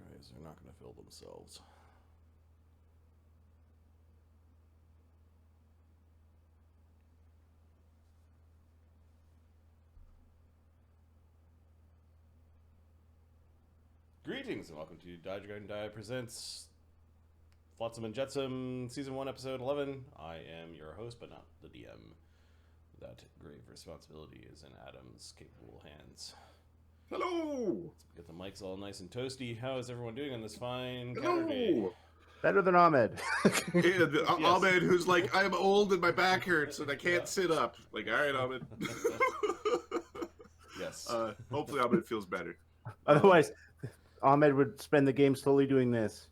drives are not going to fill themselves. Greetings and welcome to Dodge Die presents Flotsam and Jetsam Season 1, Episode 11. I am your host, but not the DM. That grave responsibility is in Adam's capable hands. Hello! Let's get the mics all nice and toasty. How is everyone doing on this fine Hello! Saturday? Better than Ahmed. And Yes. Ahmed, who's like, I'm old and my back hurts and I can't sit up. Like, all right, Ahmed. Yes. Hopefully Ahmed feels better. Otherwise, Ahmed would spend the game slowly doing this.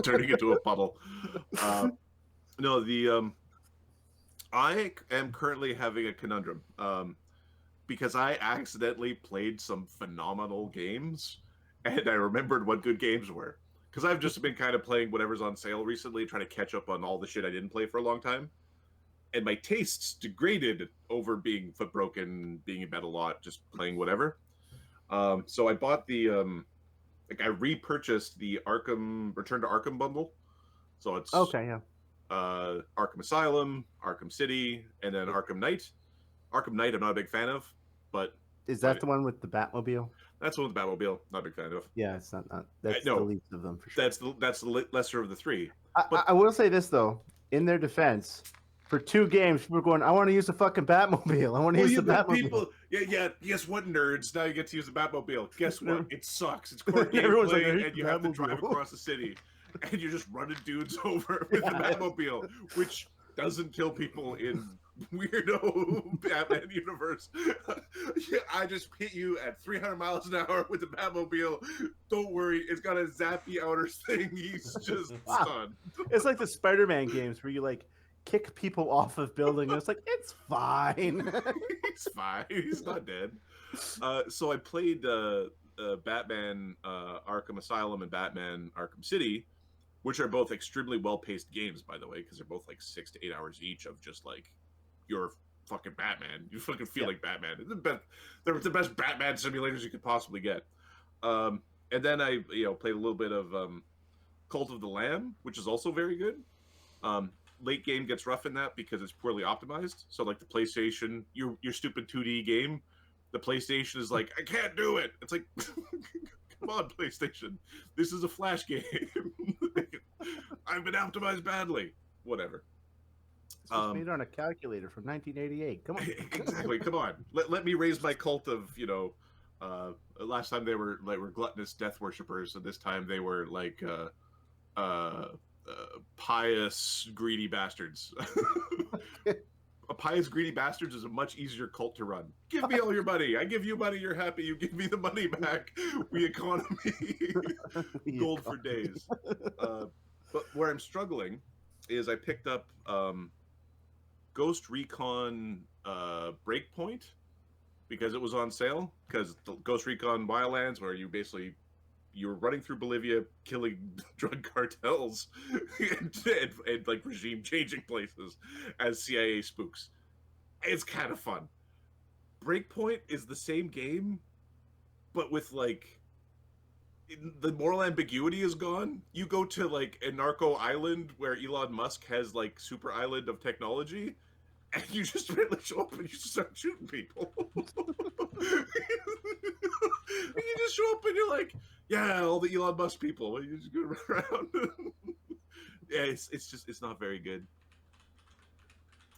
Turning into a puddle. I am currently having a conundrum. Because I accidentally played some phenomenal games, and I remembered what good games were. Because I've just been kind of playing whatever's on sale recently, trying to catch up on all the shit I didn't play for a long time. And my tastes degraded over being foot broken, being in bed a lot, just playing whatever. So I bought I repurchased the Return to Arkham bundle. So it's Okay, yeah. Arkham Asylum, Arkham City, and then Arkham Knight. Arkham Knight I'm not a big fan of, but Is that the one with the Batmobile? that's the one with the Batmobile. Not a big fan of. Yeah, it's not. That's No. the least of them for sure. That's the lesser of the three. I will say this though, in their defense, for 2 games, people are going, "I want to use the fucking Batmobile. I want to use the Batmobile." Yeah. Guess what, nerds? Now you get to use the Batmobile. Guess what? It sucks. It's core Everyone's like, "I gameplay, hate and you the have to drive Batmobile." across the city, and you're just running dudes over with the Batmobile, which doesn't kill people in weirdo Batman universe. Yeah, I just hit you at 300 miles an hour with the Batmobile. Don't worry, it's got a zappy outer thing. He's just stunned. It's like the Spider-Man games where you like kick people off of buildings. It's like it's fine. He's fine. He's not dead. So I played Batman Arkham Asylum and Batman Arkham City, which are both extremely well-paced games, by the way, because they're both like 6 to 8 hours each of just like you're fucking Batman. You fucking feel like Batman. They're the best Batman simulators you could possibly get. And then I played a little bit of Cult of the Lamb, which is also very good. Late game gets rough in that because it's poorly optimized. So like the PlayStation, your stupid 2D game, the PlayStation is like, I can't do it. It's like, come on, PlayStation. This is a Flash game. I've been optimized badly. Whatever. This was made on a calculator from 1988. Come on. Exactly. Come on. Let me raise my cult of, last time they were gluttonous death worshippers, and this time they were like pious, greedy bastards. A pious, greedy bastards is a much easier cult to run. Give me all your money. I give you money, you're happy. You give me the money back. We economy. Gold for days. But where I'm struggling is I picked up Ghost Recon Breakpoint because it was on sale. Because the Ghost Recon Wildlands, where you're running through Bolivia, killing drug cartels, and like regime changing places as CIA spooks. It's kind of fun. Breakpoint is the same game, but with like the moral ambiguity is gone. You go to like a narco island where Elon Musk has like super island of technology, and you just really show up and you just start shooting people. You just show up and you're like, yeah, all the Elon Musk people. You just go around. Yeah, it's not very good.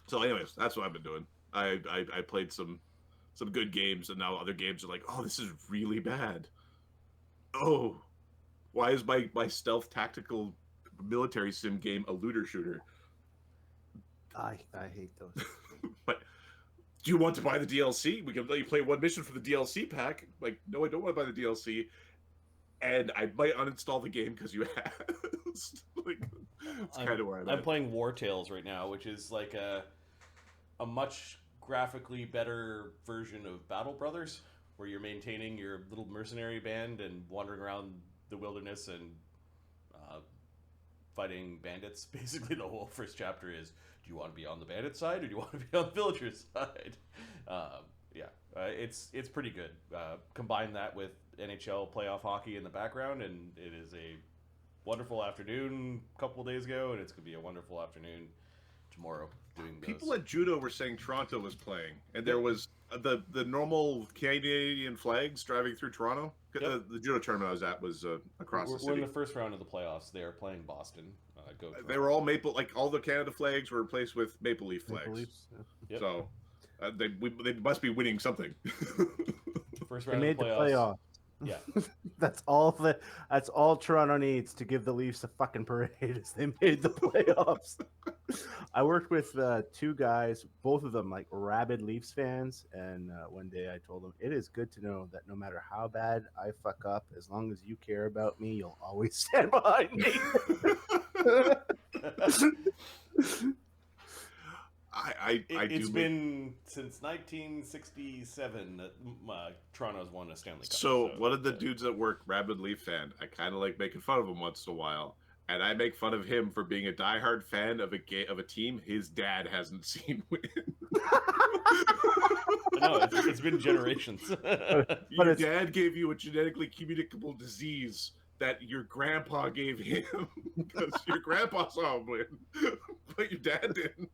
So, anyways, that's what I've been doing. I played some good games, and now other games are like, oh, this is really bad. Oh, why is my stealth tactical military sim game a looter shooter? I hate those. But do you want to buy the DLC? We can let you play one mission for the DLC pack. Like, no, I don't want to buy the DLC. And I might uninstall the game because you asked. Like, it's kind of where I'm at. playing War Tales right now, which is like a much graphically better version of Battle Brothers, where you're maintaining your little mercenary band and wandering around the wilderness and fighting bandits. Basically, the whole first chapter is, do you want to be on the bandit side or do you want to be on the villager's side? It's pretty good. Combine that with NHL playoff hockey in the background, and it is a wonderful afternoon a couple of days ago, and it's going to be a wonderful afternoon tomorrow doing those. People at Judo were saying Toronto was playing, and there was the normal Canadian flags driving through Toronto. Yep. The Judo tournament I was at was across the city. We're in the first round of the playoffs. They are playing Boston. They were all maple, like all the Canada flags were replaced with maple leaf flags. Maple Leafs, yeah. Yep. So they must be winning something. First They round made of the the playoff. Yeah. That's all Toronto needs to give the Leafs a fucking parade. Is they made the playoffs. I worked with two guys, both of them like rabid Leafs fans, and one day I told them it is good to know that no matter how bad I fuck up, as long as you care about me, you'll always stand behind me. It's been since 1967 that Toronto's won a Stanley Cup. So one of the dudes at work, rabid Leaf fan, I kind of like making fun of him once in a while, and I make fun of him for being a diehard fan of a team his dad hasn't seen win. No, it's been generations. Your dad gave you a genetically communicable disease that your grandpa gave him because your grandpa saw him win, but your dad didn't.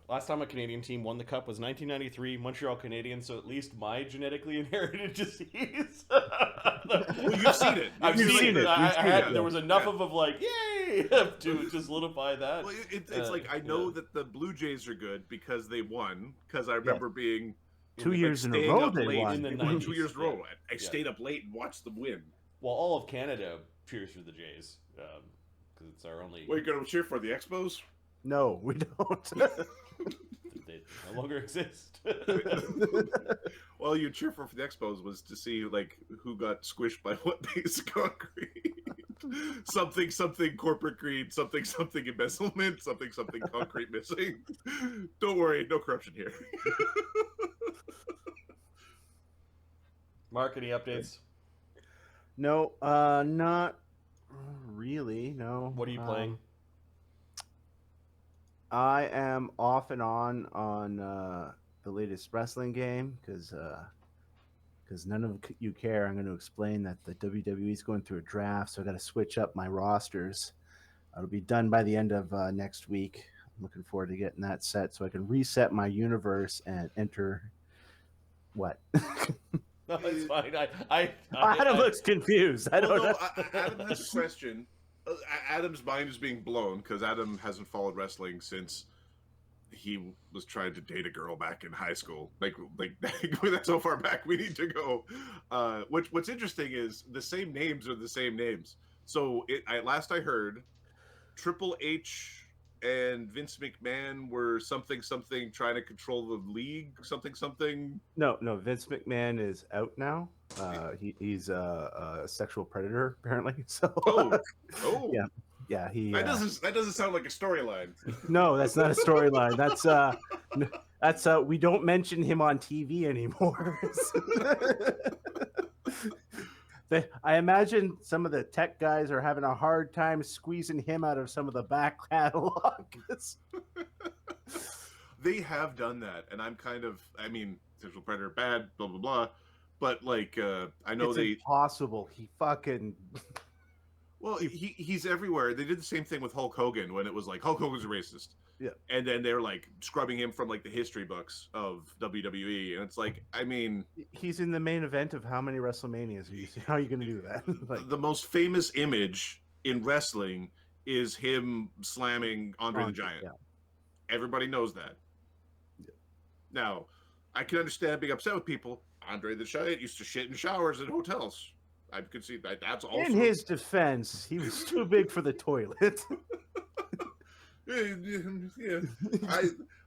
Last time a Canadian team won the cup was 1993, Montreal Canadiens, so at least my genetically inherited disease. Well, you've seen it. I've seen it. There was enough yeah. of like, yay, to solidify that. Well, it's like, I know that the Blue Jays are good because they won, because I remember being 2 years in a row they won. In the 90s. 2 years in a row. I Yeah. stayed up late and watched them win. Well, all of Canada cheers for the Jays, because it's our only... What are you going to cheer for, the Expos? No, we don't. They no longer exist. Well, you cheer for the Expos was to see like who got squished by what piece of concrete. something corporate greed, something embezzlement, something concrete missing. Don't worry, no corruption here. Mark, any updates? No, not really. No. What are you playing? I am off and on the latest wrestling game because none of you care. I'm going to explain that the WWE is going through a draft, so I got to switch up my rosters. It'll be done by the end of next week. I'm looking forward to getting that set so I can reset my universe and enter. What? No, it's fine. Adam looks confused. I don't know. Adam has a question. Adam's mind is being blown because Adam hasn't followed wrestling since he was trying to date a girl back in high school. Like that's so far back we need to go. What's interesting is the same names are the same names. So last I heard, Triple H and Vince McMahon were something trying to control the league. Something. No. Vince McMahon is out now. He's a sexual predator apparently. So. Oh. Yeah. He. That doesn't sound like a storyline. No, that's not a storyline. That's we don't mention him on TV anymore. I imagine some of the tech guys are having a hard time squeezing him out of some of the back catalog. They have done that, and I'm sexual predator bad, blah blah blah. But I know it's impossible. He fucking. Well, he's everywhere. They did the same thing with Hulk Hogan when it was like Hulk Hogan's a racist. Yeah. And then they're like scrubbing him from like the history books of WWE, and it's like, he's in the main event of how many WrestleManias? How are you going to do that? The most famous image in wrestling is him slamming Andre the Giant. Yeah. Everybody knows that. Yeah. Now, I can understand being upset with people. Andre the Giant used to shit in showers at hotels. I could see that. That's also in his defense. He was too big for the toilet. Yeah.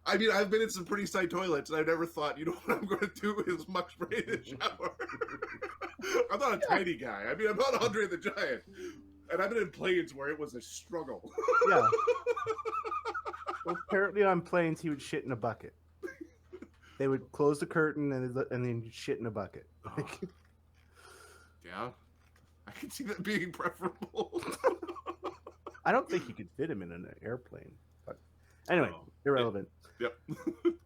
I've been in some pretty tight toilets, and I've never thought, you know what I'm going to do is muck spray in the shower. I'm not a tiny guy. I'm not Andre the Giant, and I've been in planes where it was a struggle. Yeah. Well, apparently on planes he would shit in a bucket. They would close the curtain and then shit in a bucket. Yeah, I can see that being preferable. I don't think you could fit him in an airplane. But anyway, irrelevant. Yep.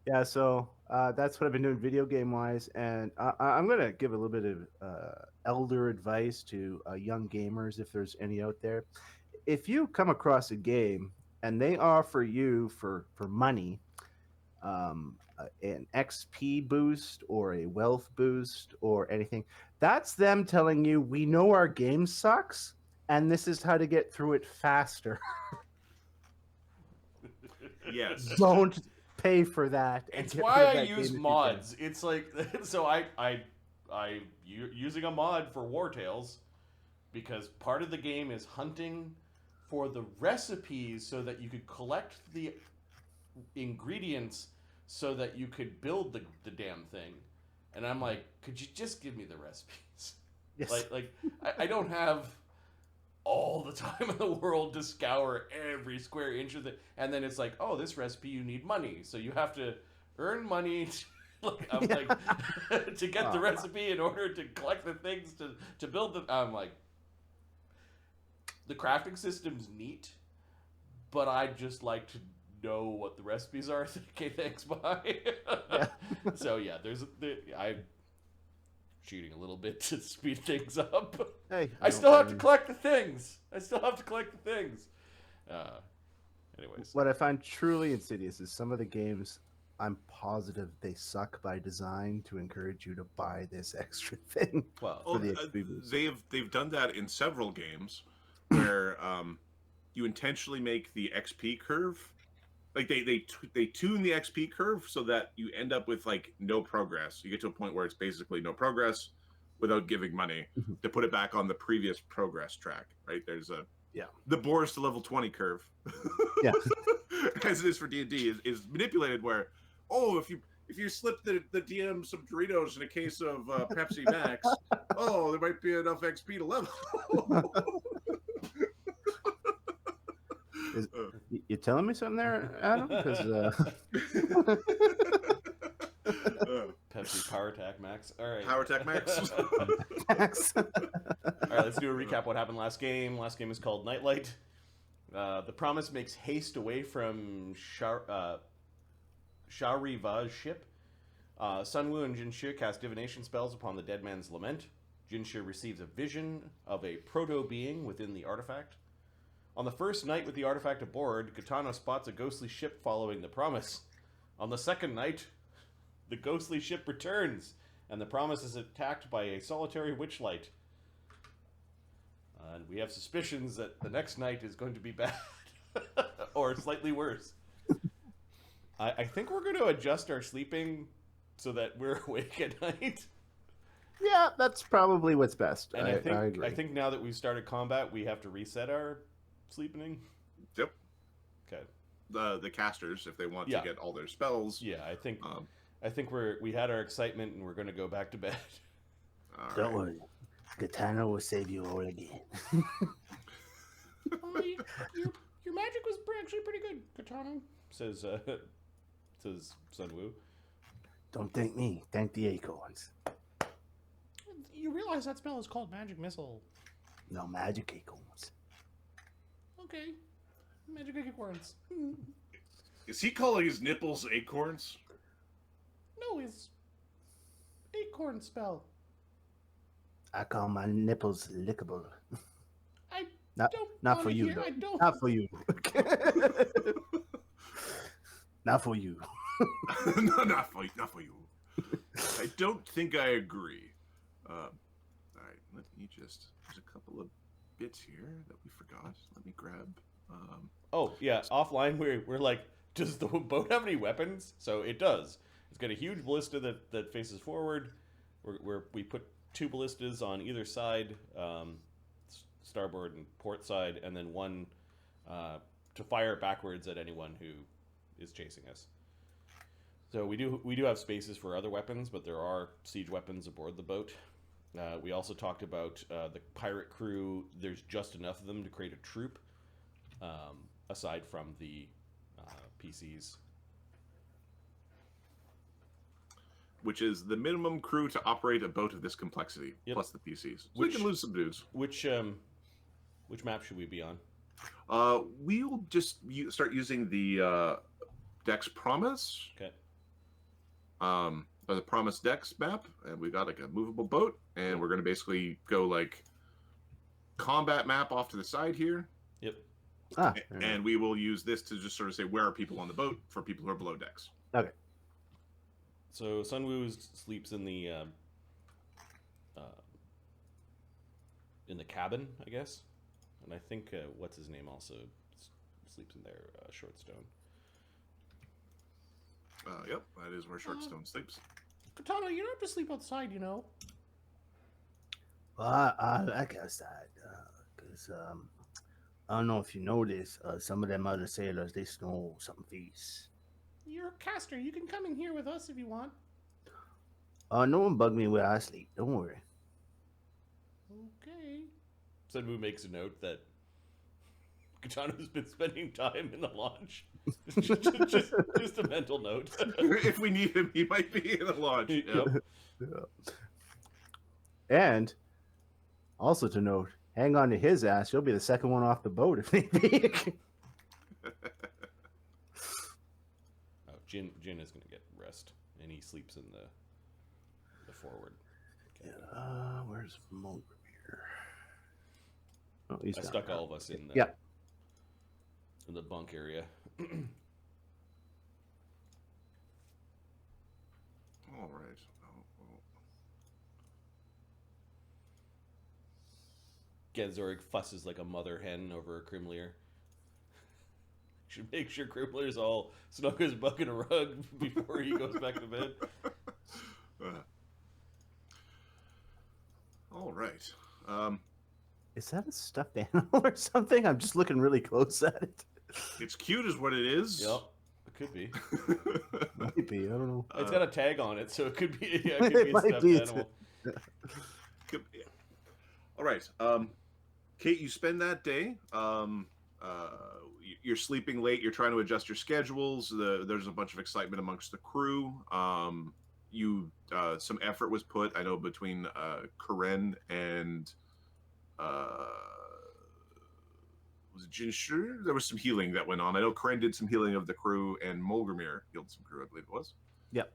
Yeah, so that's what I've been doing video game wise, and I'm gonna give a little bit of elder advice to young gamers, if there's any out there. If you come across a game and they offer you for money an XP boost or a wealth boost or anything, that's them telling you we know our game sucks and this is how to get through it faster. Yes. Don't pay for that. And It's get why rid of I that use game if you can. mods. It's like so using a mod for War Tales because part of the game is hunting for the recipes so that you could collect the ingredients so that you could build the damn thing. And I'm like, could you just give me the recipes? Yes. I don't have all the time in the world to scour every square inch of it. And then it's like, oh, this recipe, you need money. So you have to earn money to get the recipe in order to collect the things to build the... I'm like, the crafting system's neat, but I'd just like to know what the recipes are. Okay, thanks, bye. Yeah. So yeah, I'm cheating a little bit to speed things up. Hey, I still have to collect the things. Anyways, What I find truly insidious is some of the games, I'm positive they suck by design to encourage you to buy this extra thing. well, For the XP boost. They've done that in several games where you intentionally make the XP curve, like they tune the XP curve so that you end up with like no progress. You get to a point where it's basically no progress without giving money to put it back on the previous progress track. Right? There's the Boris to level 20 curve. Yeah. As it is for D&D is manipulated where if you slip the DM some Doritos in a case of Pepsi Max, there might be enough XP to level. You telling me something there, Adam? Because Pepsi Power Attack Max. All right. Power Attack Max. Max. All right, let's do a recap. What happened last game? Last game is called Nightlight. The Promise makes haste away from Shariva's ship. Sunwoo and Jinshe cast divination spells upon the dead man's lament. Jinshe receives a vision of a proto-being within the artifact. On the first night with the artifact aboard, Katana spots a ghostly ship following the Promise. On the second night, the ghostly ship returns, and the Promise is attacked by a solitary witchlight. And we have suspicions that the next night is going to be bad, or slightly worse. I think we're going to adjust our sleeping so that we're awake at night. Yeah, that's probably what's best. And I agree. I think now that we've started combat, we have to reset our sleeping. Yep. Okay. The casters, if they want to get all their spells. Yeah, I think we had our excitement and we're going to go back to bed. Don't worry, Katana will save you all again. Your magic was actually pretty good, Katana. Says Sunwoo. Don't thank me. Thank the acorns. You realize that spell is called Magic Missile. No, magic acorns. Okay. Magic acorns. Is he calling his nipples acorns? No, it's acorn spell. I call my nipples lickable. I Not for you, though. Not for you. Not for you. No, not for you. I don't think I agree. All right, let me just... There's a couple of bits here that we forgot. Let me grab... Oh, yeah, offline we're like, does the boat have any weapons? So it does. It's got a huge ballista that faces forward. We put 2 ballistas on either side, starboard and port side, and then one to fire backwards at anyone who is chasing us. So we do have spaces for other weapons, but there are siege weapons aboard the boat. We also talked about the pirate crew. There's just enough of them to create a troop, aside from the PCs. Which is the minimum crew to operate a boat of this complexity, plus the PCs. So we can lose some dudes. Which map should we be on? We'll just start using the Dex Promise. Okay. The Promise Dex map, and we got like a movable boat, and we're gonna basically go like combat map off to the side here. Yep. And we will use this to just sort of say where are people on the boat for people who are below decks. Okay. So Sunwoo sleeps in the cabin, I guess, and I think what's his name also sleeps in there, Shortstone. Yep, that is where Shortstone sleeps. Katana, you don't have to sleep outside, you know. Well, I guess that because I don't know if you noticed, some of them other sailors they snow something feast. You're a caster. You can come in here with us if you want. No one bug me where I sleep. Don't worry. Okay. Sunwoo makes a note that Katana's been spending time in the launch. just a mental note. If we need him, he might be in the launch. Yep. Yeah. And also to note, hang on to his ass. You'll be the second one off the boat if need be. Oh, Jin is going to get rest, and he sleeps in the forward. Okay. Where's Mulgrew? Oh, he's I down stuck there. all of us in the bunk area. All right. Genzorig fusses like a mother hen over a Krimlir. Should make sure Krimlir's all snug as a bug in a rug before he goes back to bed. All right. Is that a stuffed animal or something? I'm just looking really close at it. It's cute, is what it is. Yep, it could be. Might be. I don't know. It's got a tag on it, so it could be. Yeah, It it could be a might stuffed be. animal. All right. Kate, you spend that day. You're sleeping late. You're trying to adjust your schedules. There's a bunch of excitement amongst the crew. Some effort was put, I know, between Karen and was it Jinshe? There was some healing that went on. I know Karen did some healing of the crew, and Mulgrew healed some crew, I believe it was. Yep.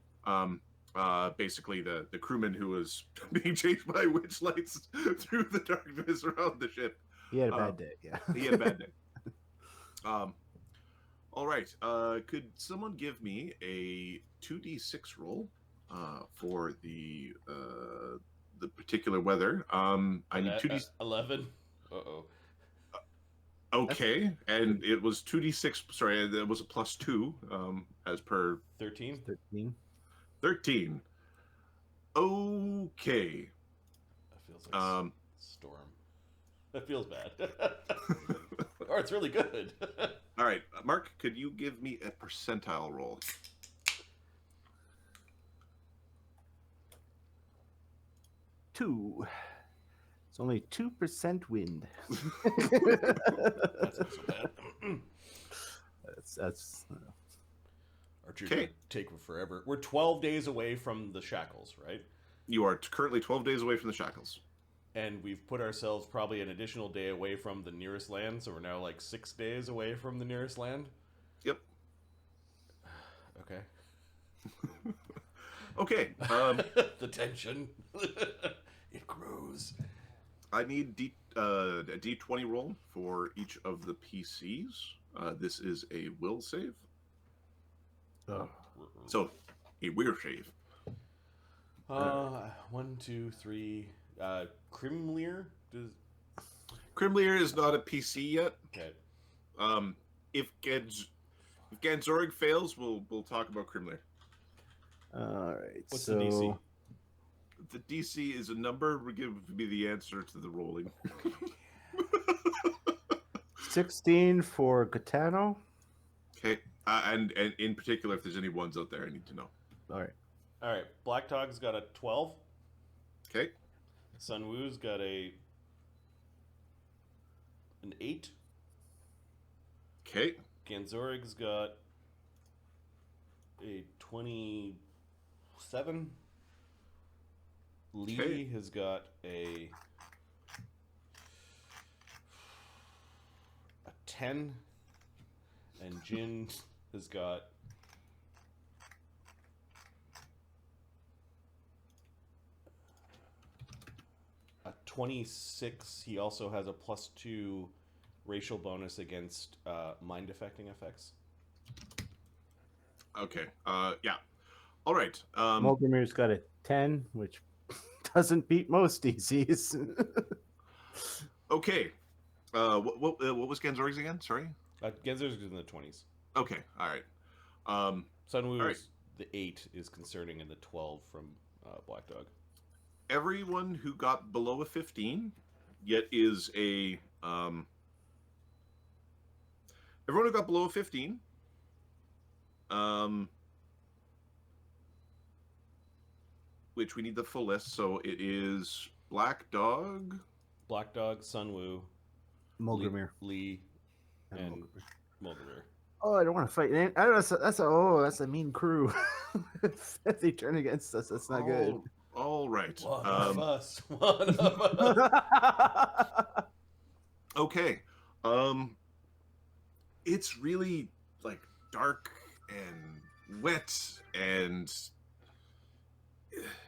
Basically, the crewman who was being chased by witch lights through the darkness around the ship. He had a bad day. Yeah. He had a bad day. All right. Could someone give me a 2d6 roll for the particular weather? I need 2d. 11. Uh-oh. Okay, and it was 2d6. Sorry, it was a +2 as per 13. 13. 13. Okay. That feels like storm. That feels bad. Or it's really good. All right, Mark, could you give me a percentile roll? Two. It's only 2% wind. That's not so bad. That's Archer's Okay. gonna take forever. We're 12 days away from the shackles, right? You are currently 12 days away from the shackles. And we've put ourselves probably an additional day away from the nearest land, so we're now like 6 days away from the nearest land. Yep. Okay. Okay. The tension. It grows. I need a D20 roll for each of the PCs. This is a will save. So, a will save. 1, 2, 3. Krimlir? Krimlir is not a PC yet. Okay. If Ganzorig fails, we'll talk about Krimlir. all right. What's so the DC? The DC is a number. Give me the answer to the rolling. 16 for Katano. Okay. And in particular, if there's any ones out there, I need to know. All right. All right. Black Dog's got a 12. Okay. Sunwoo's got an 8. Okay. Ganzorig's got a 27. Lee Okay. has got a 10. And Jin has got 26, he also has a +2 racial bonus against mind affecting effects. Okay. Yeah. All right. Mulgramir's got a 10, which doesn't beat most DCs. Okay. What was Genzorg's again? Sorry. Genzer's in the 20s. Okay. All right. Sunwoo's all right. the 8 is concerning, and the 12 from Black Dog. Everyone who got below a 15 yet is a everyone who got below a 15 which we need the full list, so it is Black Dog, Sunwoo, Mulgramir. Lee, and Mulgramir. Oh, I don't want to fight. That's a mean crew. If they turn against us, that's not good. All right. One of us. One of us. Okay. It's really like dark and wet, and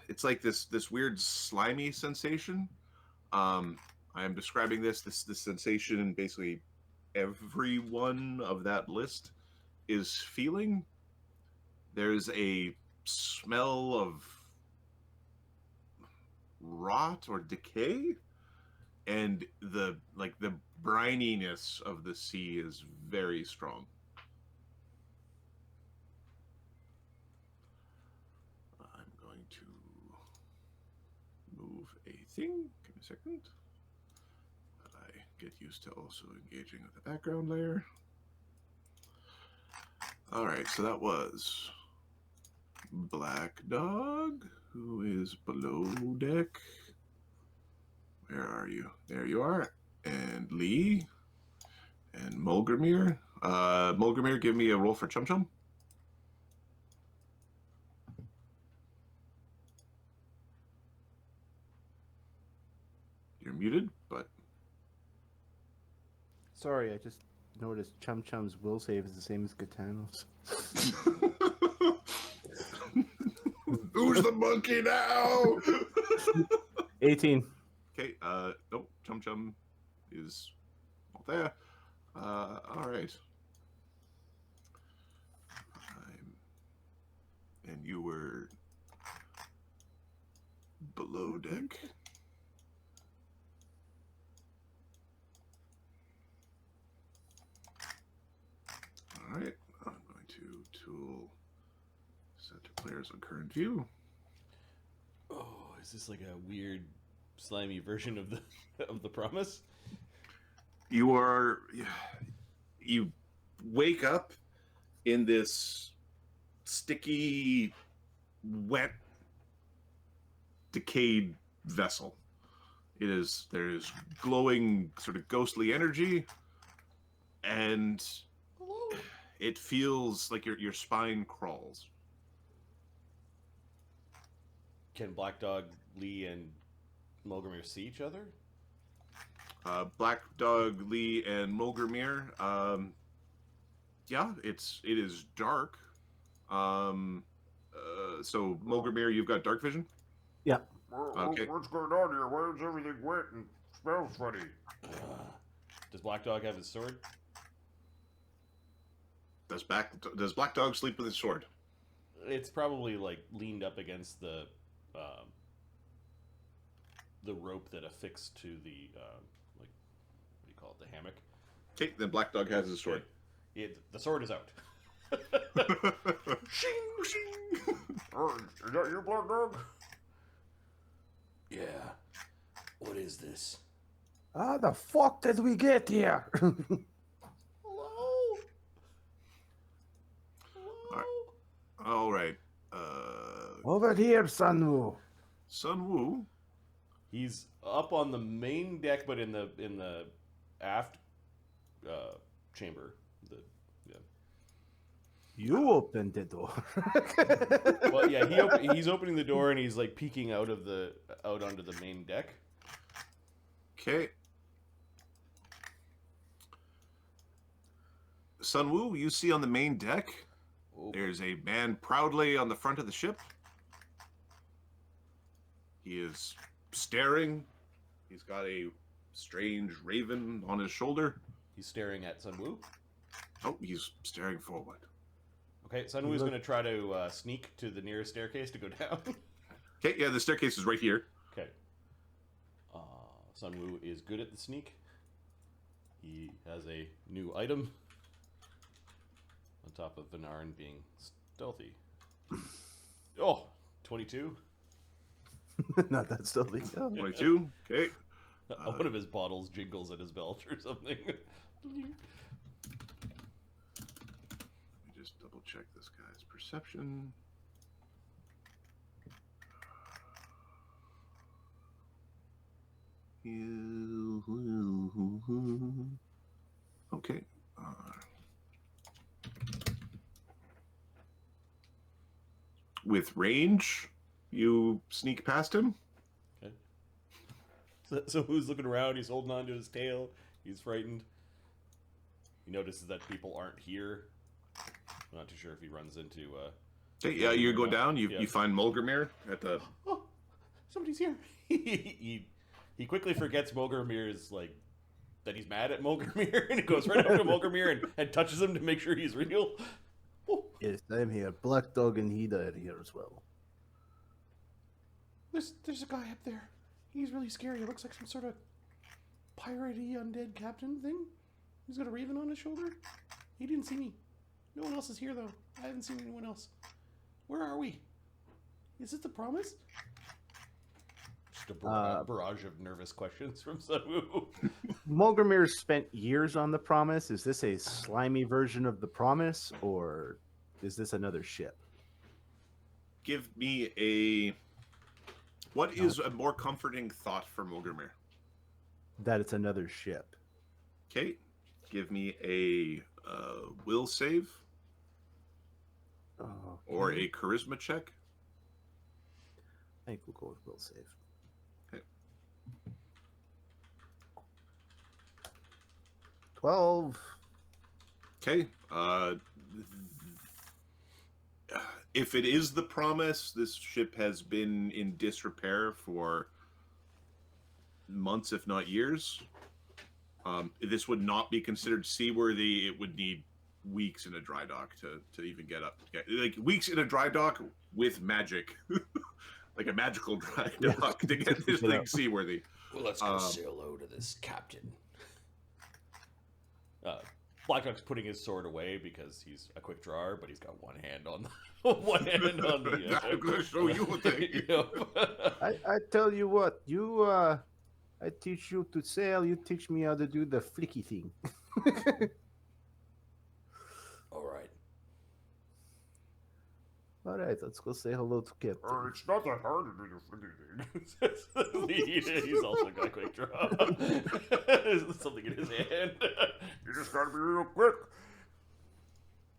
it's like this weird slimy sensation. I am describing this sensation, and basically everyone of that list is feeling. There's a smell of rot or decay, and the brininess of the sea is very strong. I'm going to move a thing. Give me a second. But I get used to also engaging with the background layer. All right, so that was Black Dog, who is below deck. Where are you? There you are. And Lee and Mulgramir. Mulgramir, give me a roll for Chum Chum. You're muted, but Sorry, I just noticed Chum Chum's will save is the same as Gitano's. who's the monkey now? 18. Okay, nope, Chum Chum is not there. All right. And you were below deck. All right, I'm going to tool set to players on current view. Oh, is this like a weird, slimy version of the promise? You wake up in this sticky, wet, decayed vessel. There's glowing, sort of ghostly energy, and it feels like your spine crawls. Can Black Dog, Lee, and Mulgramir see each other? Black Dog, Lee, and Mulgramir. Yeah, it is dark. So Mulgramir, you've got dark vision? Yeah. Okay. What's going on here? Why is everything wet and smells funny? Does Black Dog have his sword? Does Black Dog sleep with his sword? It's probably like leaned up against the rope that affixed to the what do you call it, the hammock. Okay, then Black Dog has his sword. The sword is out. Shing, shing. Is that you, Black Dog? Yeah. What is this? How the fuck did we get here? Hello? All right. Over here, Sunwoo. Sunwoo. He's up on the main deck, but in the aft chamber. You opened the door. Well, yeah, he's opening the door and he's like peeking out onto the main deck. Okay. Sunwoo, you see on the main deck, there's a man proudly on the front of the ship. He is staring He's got a strange raven on his shoulder. He's staring at Sunwoo. Oh, he's staring forward. Okay, Sunwoo's going to try to sneak to the nearest staircase to go down. Okay, yeah, the staircase is right here. Okay. Sunwoo is good at the sneak. He has a new item. On top of Venarn being stealthy. Oh, 22. Not that stealthy. Oh. 22. Okay. One of his bottles jingles at his belt or something. Let me just double check this guy's perception. Okay. With range, you sneak past him. Okay. So who's looking around? He's holding on to his tail. He's frightened. He notices that people aren't here. I'm not too sure if he runs into... Okay, yeah, you go down. You find Mulgrimir at the... Oh, somebody's here. he quickly forgets Mulgrimir's, like, that he's mad at Mulgrimir, and he goes right up to Mulgrimir and touches him to make sure he's real. Oh. Yes, I'm here. Black Dog and Hida are here as well. There's a guy up there. He's really scary. He looks like some sort of piratey undead captain thing. He's got a raven on his shoulder. He didn't see me. No one else is here, though. I haven't seen anyone else. Where are we? Is this the promise? Just a barrage of nervous questions from Sunwoo. Mulgrimir spent years on the Promise. Is this a slimy version of the Promise, or is this another ship? Give me a... What is a more comforting thought for Mulgrimir? That it's another ship. Okay. Give me a will save. Okay. Or a charisma check. I think we'll go with will save. Okay. 12. Okay. If it is the Promise, this ship has been in disrepair for months, if not years. This would not be considered seaworthy. It would need weeks in a dry dock to even get up. Like weeks in a dry dock with magic. Like a magical dry dock to get this thing seaworthy. Well, let's go say hello to this captain. Black Dog's putting his sword away because he's a quick drawer, but he's got one hand on the I'm gonna show you a thing. I tell you what, you I teach you to sail, you teach me how to do the flicky thing. All right. All right, let's go say hello to Captain. It's not that hard to do the flicky thing. He's also got a quick draw. Something in his hand. You just gotta be real quick.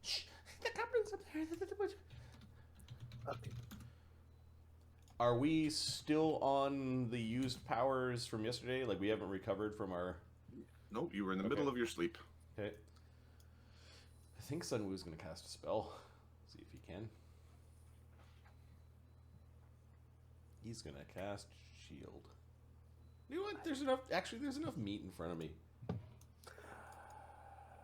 Shh, the captain's up there. Okay. Are we still on the used powers from yesterday? Like we haven't recovered from our... Nope, you were in the middle of your sleep. Okay. I think Sunwoo's going to cast a spell. See if he can. He's going to cast Shield. You know what? There's enough meat in front of me.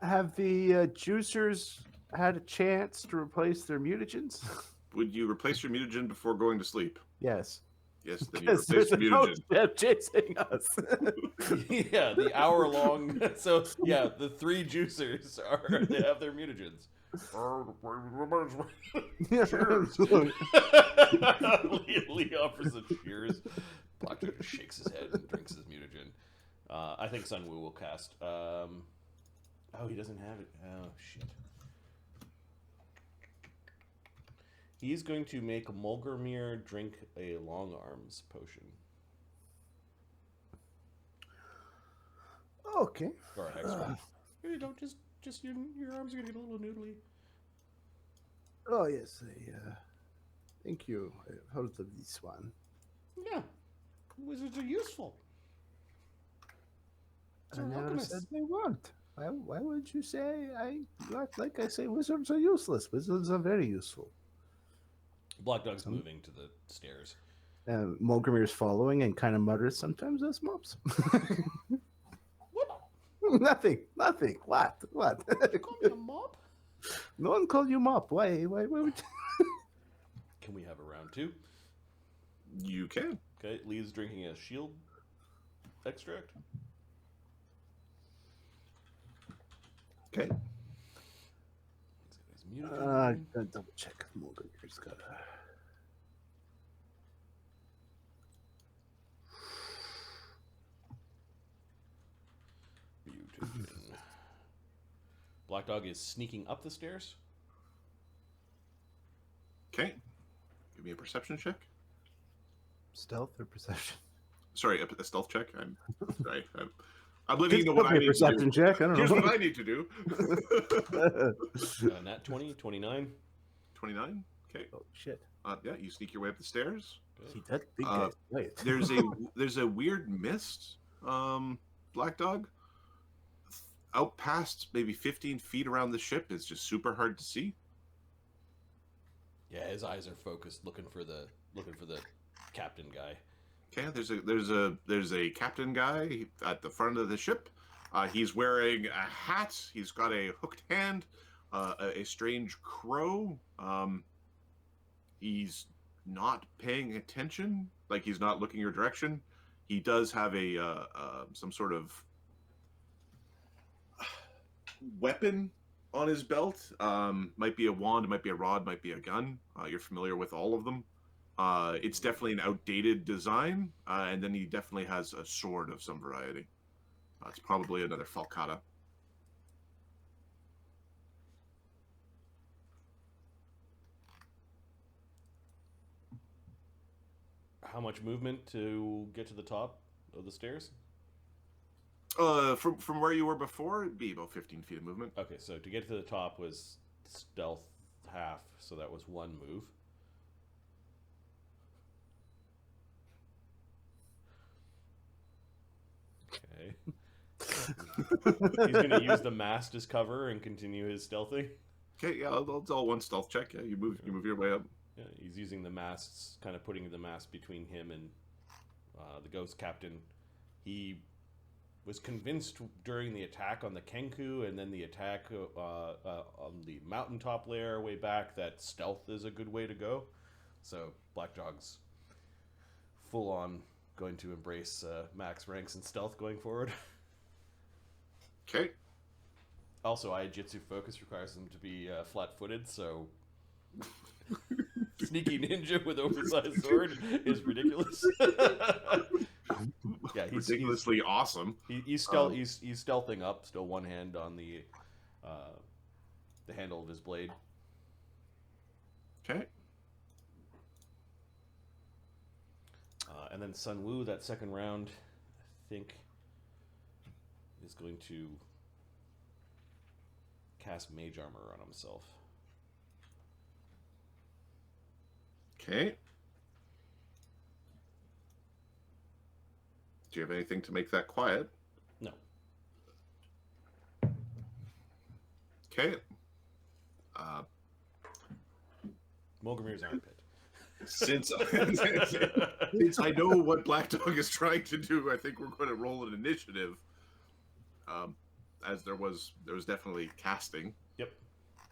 Have the juicers had a chance to replace their mutagens? Would you replace your mutagen before going to sleep? Yes. Yes, then you Because replace there's your a mutagen. ghost chasing us. Yeah, the hour-long... So, yeah, the 3 juicers they have their mutagens. Cheers. Lee offers a cheers. Blackjack just shakes his head and drinks his mutagen. I think Sunwoo will cast. Oh, he doesn't have it. Oh, shit. He's going to make Mulgrimir drink a long arms potion. Okay. Or a hex one. You don't just your arms are gonna get a little noodly. Oh yes, thank you. I've heard of this one. Yeah, wizards are useful. I never said they weren't. Why would you say like I say wizards are useless? Wizards are very useful. Black Dog's moving to the stairs. Mogramir's following and kind of mutters, "Sometimes us mops." Nothing. What? Call me a mop? No one called you mop. Why would Can we have a round 2? You can. Okay, Lee's drinking a shield extract. Okay. He's muted. gotta double check. Mogramir's got a... Muted. Black Dog is sneaking up the stairs. Okay. Give me a perception check. Stealth or perception? Sorry, a stealth check. I'm sorry. I'm living into what I a need to perception do. check. I don't Here's know. what I need to do. Nat 20, 29. 29. Okay. Oh shit! Yeah, you sneak your way up the stairs. See, that big guy's right. There's a weird mist, Black Dog. Out past maybe 15 feet around the ship. It's just super hard to see. Yeah, his eyes are focused, looking for the captain guy. Okay, there's a captain guy at the front of the ship. He's wearing a hat. He's got a hooked hand, a strange crow. He's not paying attention, like he's not looking your direction. He does have a some sort of weapon on his belt. Might be a wand, might be a rod, might be a gun. You're familiar with all of them. It's definitely an outdated design, and then he definitely has a sword of some variety. It's probably another falcata. How much movement to get to the top of the stairs? From where you were before, it'd be about 15 feet of movement. Okay, so to get to the top was stealth half, so that was 1 move. Okay. He's going to use the mast as cover and continue his stealthing. Okay, yeah, it's all one stealth check. Yeah, you move your way up. Yeah, he's using the masts, kind of putting the mast between him and the ghost captain. He was convinced during the attack on the Kenku and then the attack on the mountaintop layer way back that stealth is a good way to go. So Black Dog's full on going to embrace max ranks in stealth going forward. Okay. Also, Jitsu focus requires him to be flat-footed, so sneaky ninja with oversized sword is ridiculous. Yeah, he's ridiculously awesome. He's stealthing up, still one hand on the handle of his blade. Okay. And then Sun Wu, that second round, I think, is going to cast Mage Armor on himself. Okay. Do you have anything to make that quiet? No. Okay. Mogramir's armpit. Since I know what Black Dog is trying to do, I think we're going to roll an initiative. As there was definitely casting. Yep.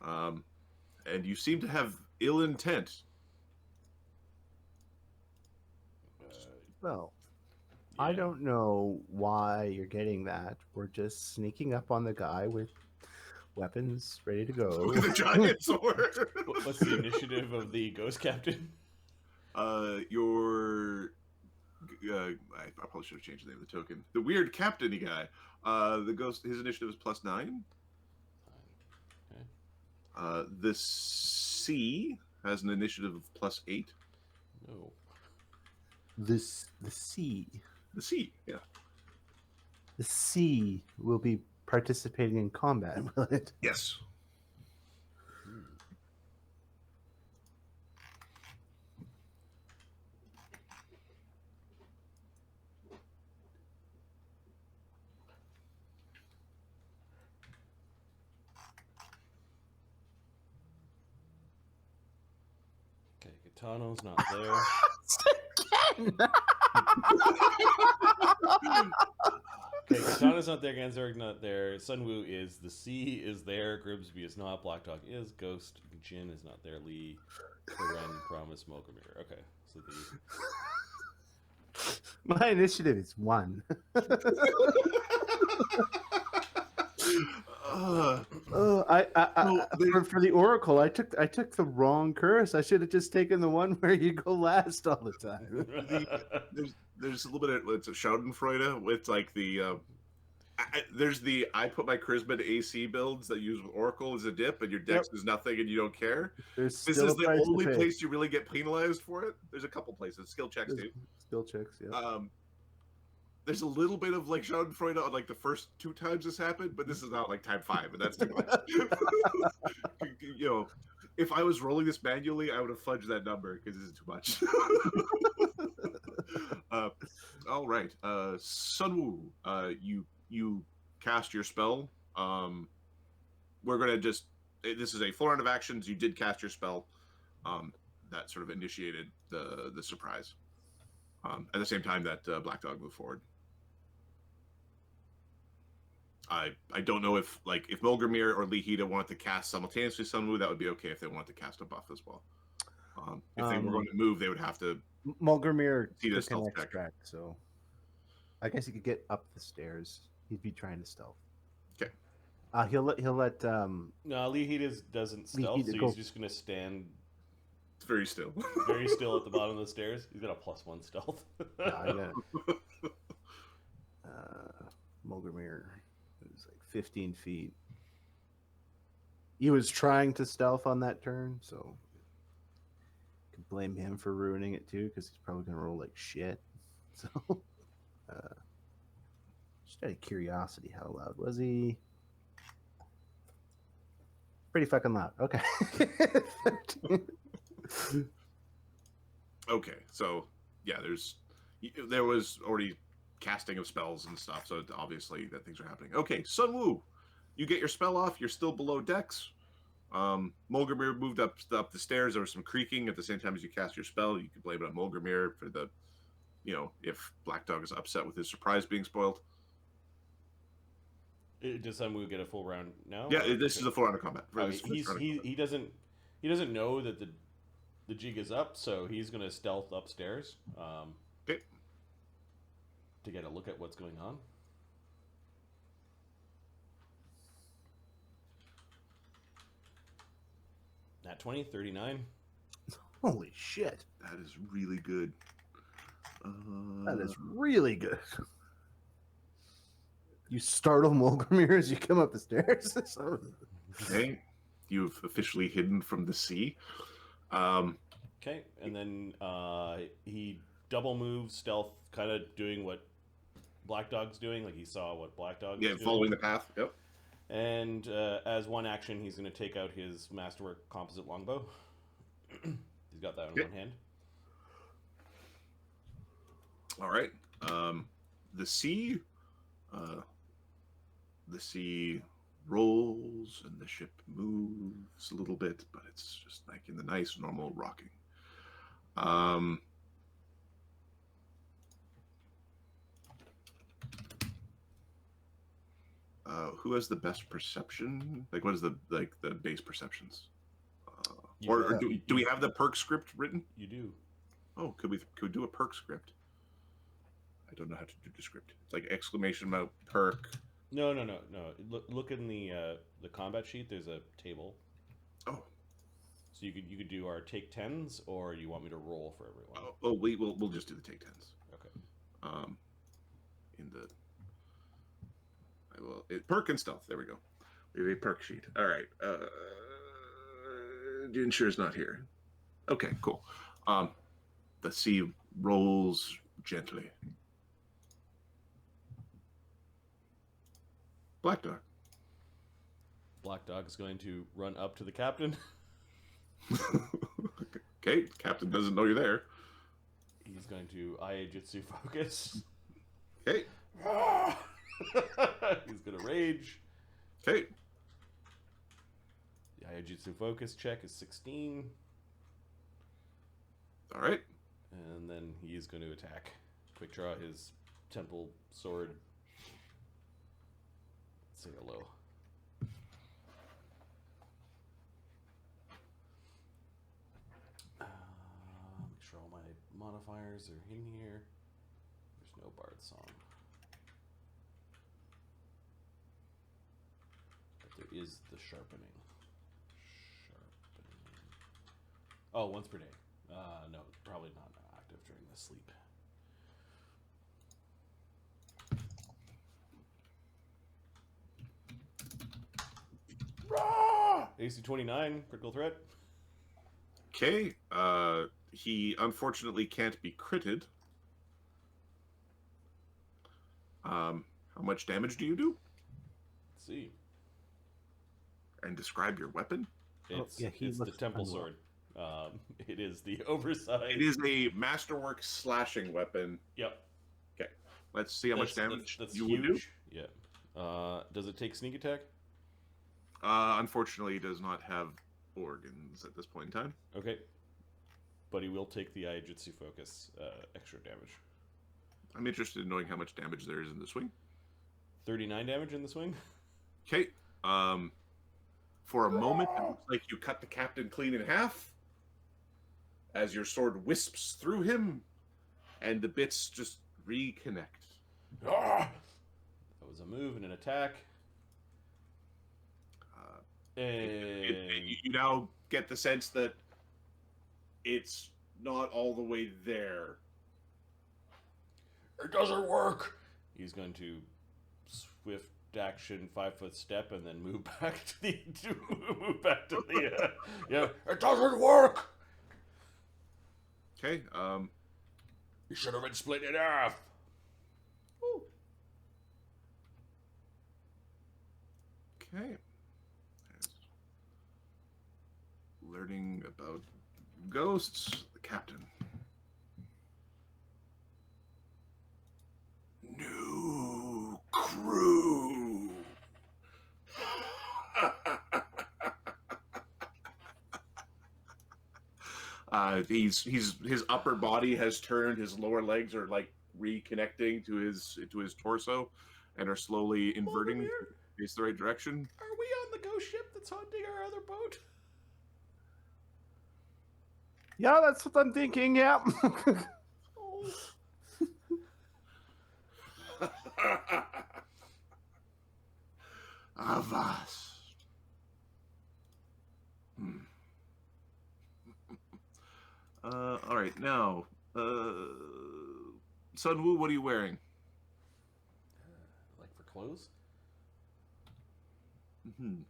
And you seem to have ill intent. Well, Yeah. I don't know why you're getting that. We're just sneaking up on the guy with weapons ready to go. With a giant sword. What's the initiative of the ghost captain? I probably should have changed the name of the token. The weird captain-y guy. The ghost. His initiative is +9. Okay. The C has an initiative of +8. No. The sea. The C, yeah. The sea will be participating in combat, will it? Yes. Okay, Kitano's not there. Okay, Katana's not there, Ganzorg not there, Sunwoo is, the sea is there, Grimsby is not, Black Dog is, Ghost, Jin is not there, Lee, Karen, Promise, Mogramir. Okay, so the... My initiative is 1. For the Oracle, I took the wrong curse. I should have just taken the one where you go last all the time. There's a little bit of it's a Schadenfreude with like the there's the I put my charisma to AC builds that use Oracle as a dip, and your dex is nothing, and you don't care. There's This is the only place you really get penalized for it. There's a couple places, skill checks too. Skill checks, yeah. There's a little bit of like Schadenfreude on like the first 2 times this happened, but this is not like time 5, and that's too much. You know, if I was rolling this manually, I would have fudged that number because this is too much. All right, Sunwoo, you cast your spell. We're gonna just this is a 4 round of actions. You did cast your spell. That sort of initiated the surprise. At the same time that Black Dog moved forward. I don't know if Mogramir or Lihita wanted to cast simultaneously Sunwoo, that would be okay if they wanted to cast a buff as well. If they were going to move, they would have to. Mulgrimir took an extract, so I guess he could get up the stairs. He'd be trying to stealth. Okay. He'll let. No, Lihita doesn't stealth, so he's just going to stand. It's very still. Very still at the bottom of the stairs. He's got a +1 stealth. Mulgrimir is like 15 feet. He was trying to stealth on that turn, so you can blame him for ruining it too, because he's probably gonna roll like shit. So, just out of curiosity, how loud was he? Pretty fucking loud. Okay. Okay, so yeah, there was already casting of spells and stuff, so obviously that things are happening. Okay, Sunwoo, you get your spell off. You're still below Dex. Mulgrimir moved up the stairs. There was some creaking at the same time as you cast your spell. You could blame it on Mulgrimir for the, if Black Dog is upset with his surprise being spoiled. Does Sunwoo get a full round now? Yeah, this is a full round of combat. He doesn't know that the jig is up, so he's going to stealth upstairs. Okay. To get a look at what's going on. Nat 20, 39. Holy shit. That is really good. That is really good. You startle Mulgrimir as you come up the stairs. Okay. You've officially hidden from the sea. Okay, and then he double moves, stealth, kind of doing what Black Dog's doing. Like he saw what Black Dog was doing. Following the path. Yep. And as one action, he's going to take out his Masterwork Composite Longbow. He's got that in one hand. All right. The sea rolls and the ship moves a little bit, but it's just like in the nice normal rocking. Who has the best perception? Like, what is the base perceptions? Or do we have the perk script written? You do. Oh, could we do a perk script? I don't know how to do the script. It's like exclamation mark perk. No. Look in the combat sheet. There's a table. Oh. So you could do our take 10s, or you want me to roll for everyone? We'll just do the take 10s. Okay. Perk and stealth. There we go. We have a perk sheet. All right. Jinshe is not here. Okay, cool. The sea rolls gently. Black Dog. Black Dog is going to run up to the captain. Okay, captain doesn't know you're there. He's going to Aiajutsu focus. Okay. He's going to rage. Okay. The Aiajutsu focus check is 16. All right. And and then he's going to attack. Quick draw his temple sword. Say hello. Make sure all my modifiers are in here. There's no bard song. But there is the sharpening. Oh, once per day. No, probably not active during the sleep. AC 29, critical threat. Okay. He unfortunately can't be critted. How much damage do you do? Let's see. And describe your weapon. It's, yeah, he it's the looks temple unlocked. sword. It is the oversized. It is a masterwork slashing weapon. Yep. Okay. Let's see how much damage that's you huge. would do. Yeah. Does it take sneak attack? Unfortunately, he does not have organs at this point in time. Okay. But he will take the Aijutsu focus extra damage. I'm interested in knowing how much damage there is in the swing. 39 damage in the swing. Okay. For a moment, it looks like you cut the captain clean in half as your sword wisps through him, and the bits just reconnect. That was a move and an attack. You now get the sense that it's not all the way there. It doesn't work. He's going to swift action 5-foot step and then move back to the yeah. It doesn't work. Okay. You should have been split in half. Woo. Okay. Learning about ghosts, the captain. New crew. His upper body has turned. His lower legs are like reconnecting to his torso, and are slowly inverting Vladimir? face the right direction. Are we on the ghost ship that's hunting our other boat? Yeah, that's what I'm thinking. Yeah. Oh. Avast. All right, now, Sun Wu, what are you wearing? Like for clothes? Mm-hmm.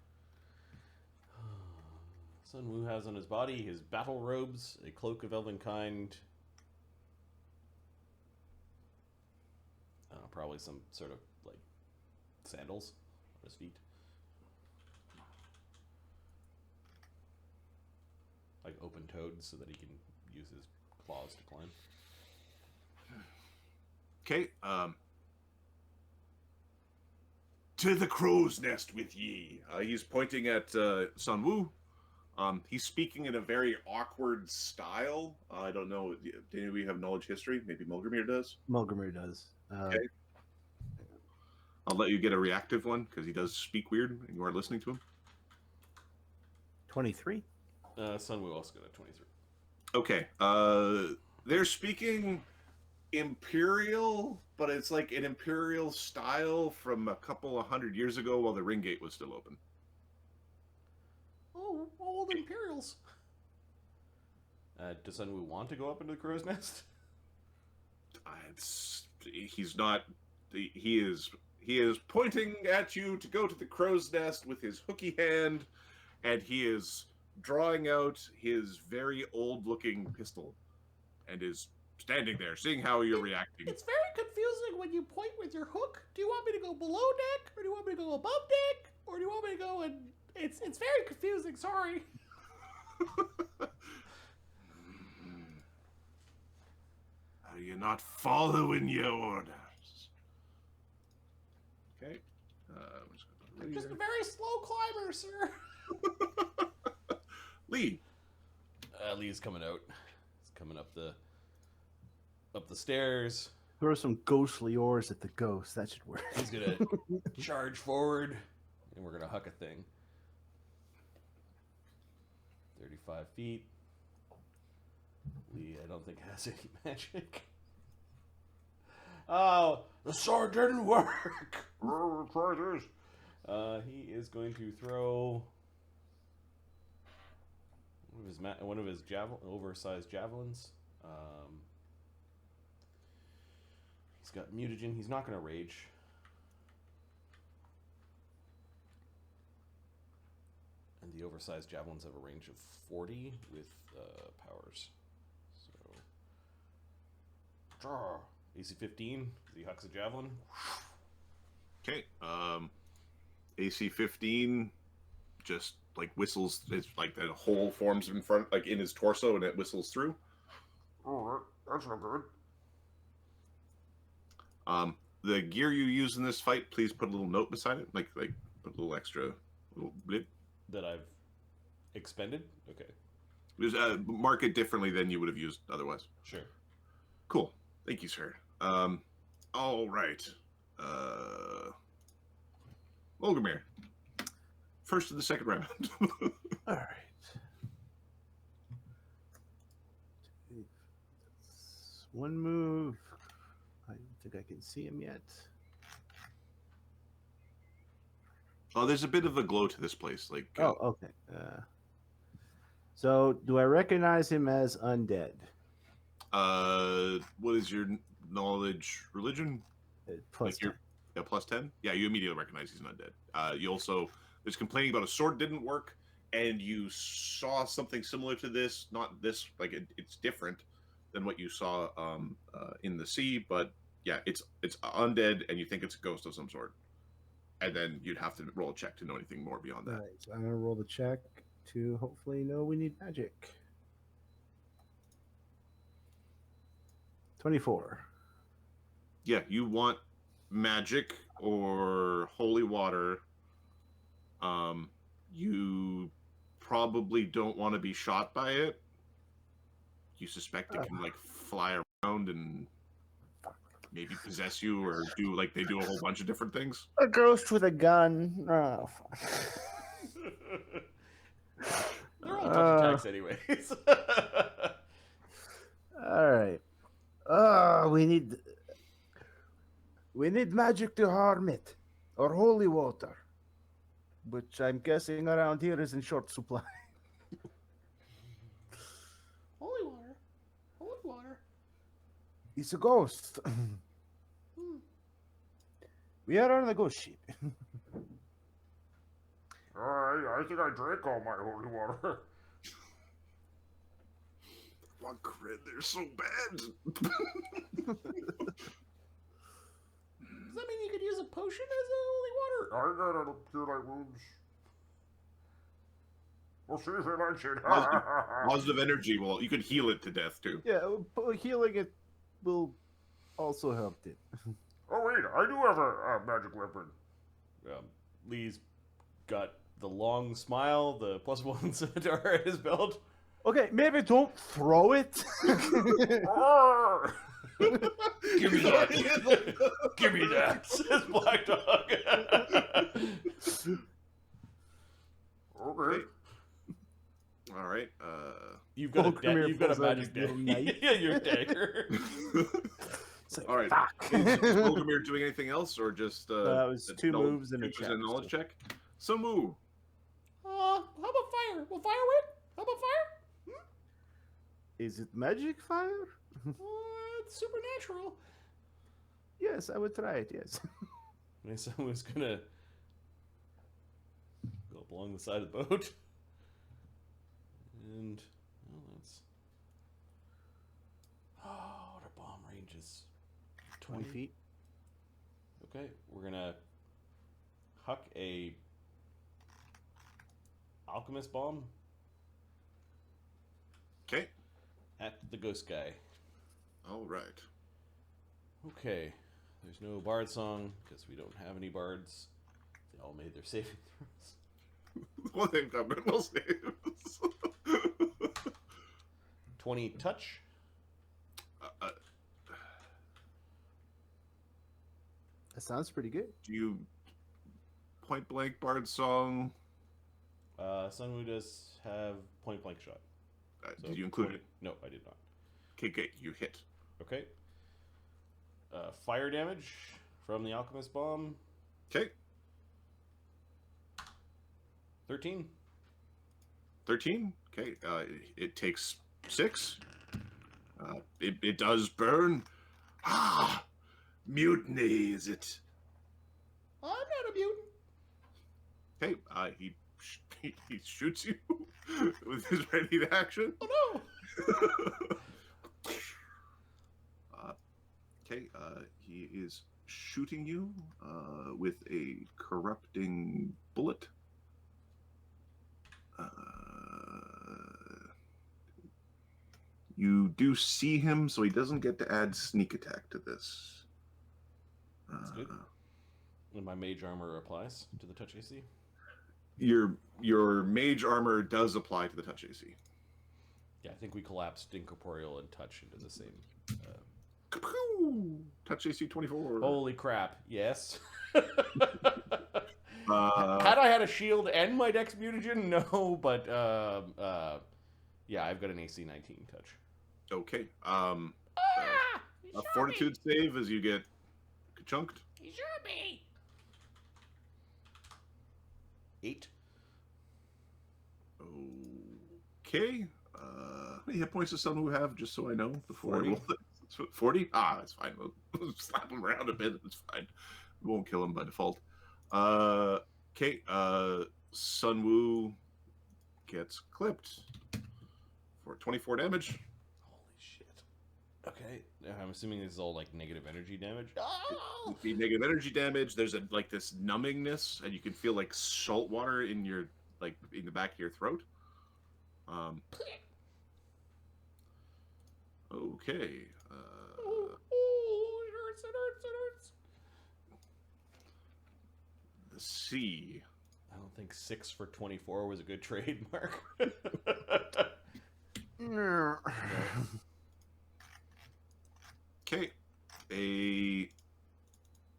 Sun Wu has on his body his battle robes, a cloak of elven kind. Probably some sort of like sandals on his feet. Like open toed so that he can use his claws to climb. Okay, to the crow's nest with ye. He's pointing at Sun Wu. He's speaking in a very awkward style. I don't know. Do any of you have knowledge history? Maybe Mulgrimir does. Mulgrimir does. Okay. I'll let you get a reactive one because he does speak weird and you are listening to him. 23. Sun Wu also got a 23. Okay. They're speaking imperial, but it's like an imperial style from a couple of 100 years ago while the ring gate was still open. Oh, old Imperials. Does Sun Wu want to go up into the crow's nest? He's not. He is pointing at you to go to the crow's nest with his hooky hand, and he is drawing out his very old-looking pistol, and is standing there, seeing how you're reacting. It's very confusing when you point with your hook. Do you want me to go below deck, or do you want me to go above deck, or do you want me to go and... It's very confusing, sorry. Are you not following your orders? Okay. I'm just a very slow climber, sir. Lee. Lee's coming out. He's coming up the up the stairs. Throw some ghostly ores at the ghost. That should work. He's gonna charge forward, and we're gonna huck a thing. 35 feet. Lee, I don't think has any magic. Oh, the sword didn't work. Oh, try this. He is going to throw one of his oversized javelins. He's got mutagen. He's not going to rage. And the oversized javelins have a range of 40 with powers. So, AC 15. He hucks a javelin. Okay. AC 15 just like whistles. It's like the hole forms in front, like in his torso, and it whistles through. Oh, that's not good. The gear you use in this fight, please put a little note beside it, like put a little extra little blip. That I've expended? Okay. Just mark it differently than you would have used otherwise. Sure. Cool. Thank you, sir. All right. Olgamir. First of the second round. All right. One move. I don't think I can see him yet. Oh, there's a bit of a glow to this place. Like. Oh, okay. So, do I recognize him as undead? What is your knowledge religion? Plus Like yeah, plus 10? Yeah, you immediately recognize he's not dead. You also, there's complaining about a sword didn't work, and you saw something similar to this. Not this, like it's different than what you saw in the sea, but yeah, it's undead, and you think it's a ghost of some sort. And then you'd have to roll a check to know anything more beyond that. Right, so I'm going to roll the check to hopefully know we need magic. 24. Yeah, you want magic or holy water. You probably don't want to be shot by it. You suspect it can like fly around and maybe possess you or do like they do a whole bunch of different things. A ghost with a gun. Oh, They're all touch attacks anyways. all right. We need magic to harm it, or holy water, which I'm guessing around here is in short supply. Holy water. Holy water. It's a ghost. We are on the ghost ship. I think I drank all my holy water. One crit, they're so bad. Does that mean you could use a potion as a holy water? I gotta cure my wounds. We'll see if it likes it. Positive energy. Well, you could heal it to death too. Yeah, healing it will also help it. Oh wait, I do have a magic weapon. Lee's got the long smile, the +1 scimitar at his belt. Okay, maybe don't throw it. Ah! Give me that. Give me that, says Black Dog. Okay. All right. You've got Volcramir you've got a pulls out magic his little dagger. knife. Yeah, your dagger. It's like, All right. fuck. Is Volgamir doing anything else, or just That was two moves and a check. knowledge check. So move. How about fire? Will fire work? How about fire? Is it magic fire? It's supernatural. Yes, I would try it, yes. So I was gonna go up along the side of the boat. And well, that's what our bomb range is 20 feet. Okay, we're gonna huck a alchemist bomb Okay. at the ghost guy. All right. Okay, there's no bard song because we don't have any bards. They all made their saving throws. Well, they've got minimal saves. 20 touch. That sounds pretty good. Do you point blank bard song? Sunwoo does have point blank shot. So Did you include 20 it? No, I did not. Okay, you hit. Okay. Fire damage from the alchemist bomb. Okay, 13. 13. Okay, it takes 6. It does burn. Ah, mutiny, is it? I'm not a mutant. Okay, he shoots you with his ready to action. Oh no. Okay, he is shooting you with a corrupting bullet. You do see him, so he doesn't get to add sneak attack to this. That's good. And my mage armor applies to the touch AC. Your mage armor does apply to the touch AC. Yeah, I think we collapsed incorporeal and touch into the same. Kapoo! Touch AC 24. Holy crap! Yes. Uh, Had I had a shield and my dex mutagen, no, but yeah, I've got an AC 19 touch. okay. A fortitude save as you get chunked. He shot me. 8. Okay. How many hit points does someone have, just so I know before 40. I roll it? 40? Ah, that's fine. We'll slap him around a bit. It's fine. We won't kill him by default. Okay. Sunwoo gets clipped for 24 damage. Holy shit. Okay, I'm assuming this is all like negative energy damage. Oh! The negative energy damage. There's like this numbingness, and you can feel like salt water in your in the back of your throat. Okay. It hurts, it hurts, it hurts. The sea. I don't think 6 for 24 was a good trade, Mark. Okay. A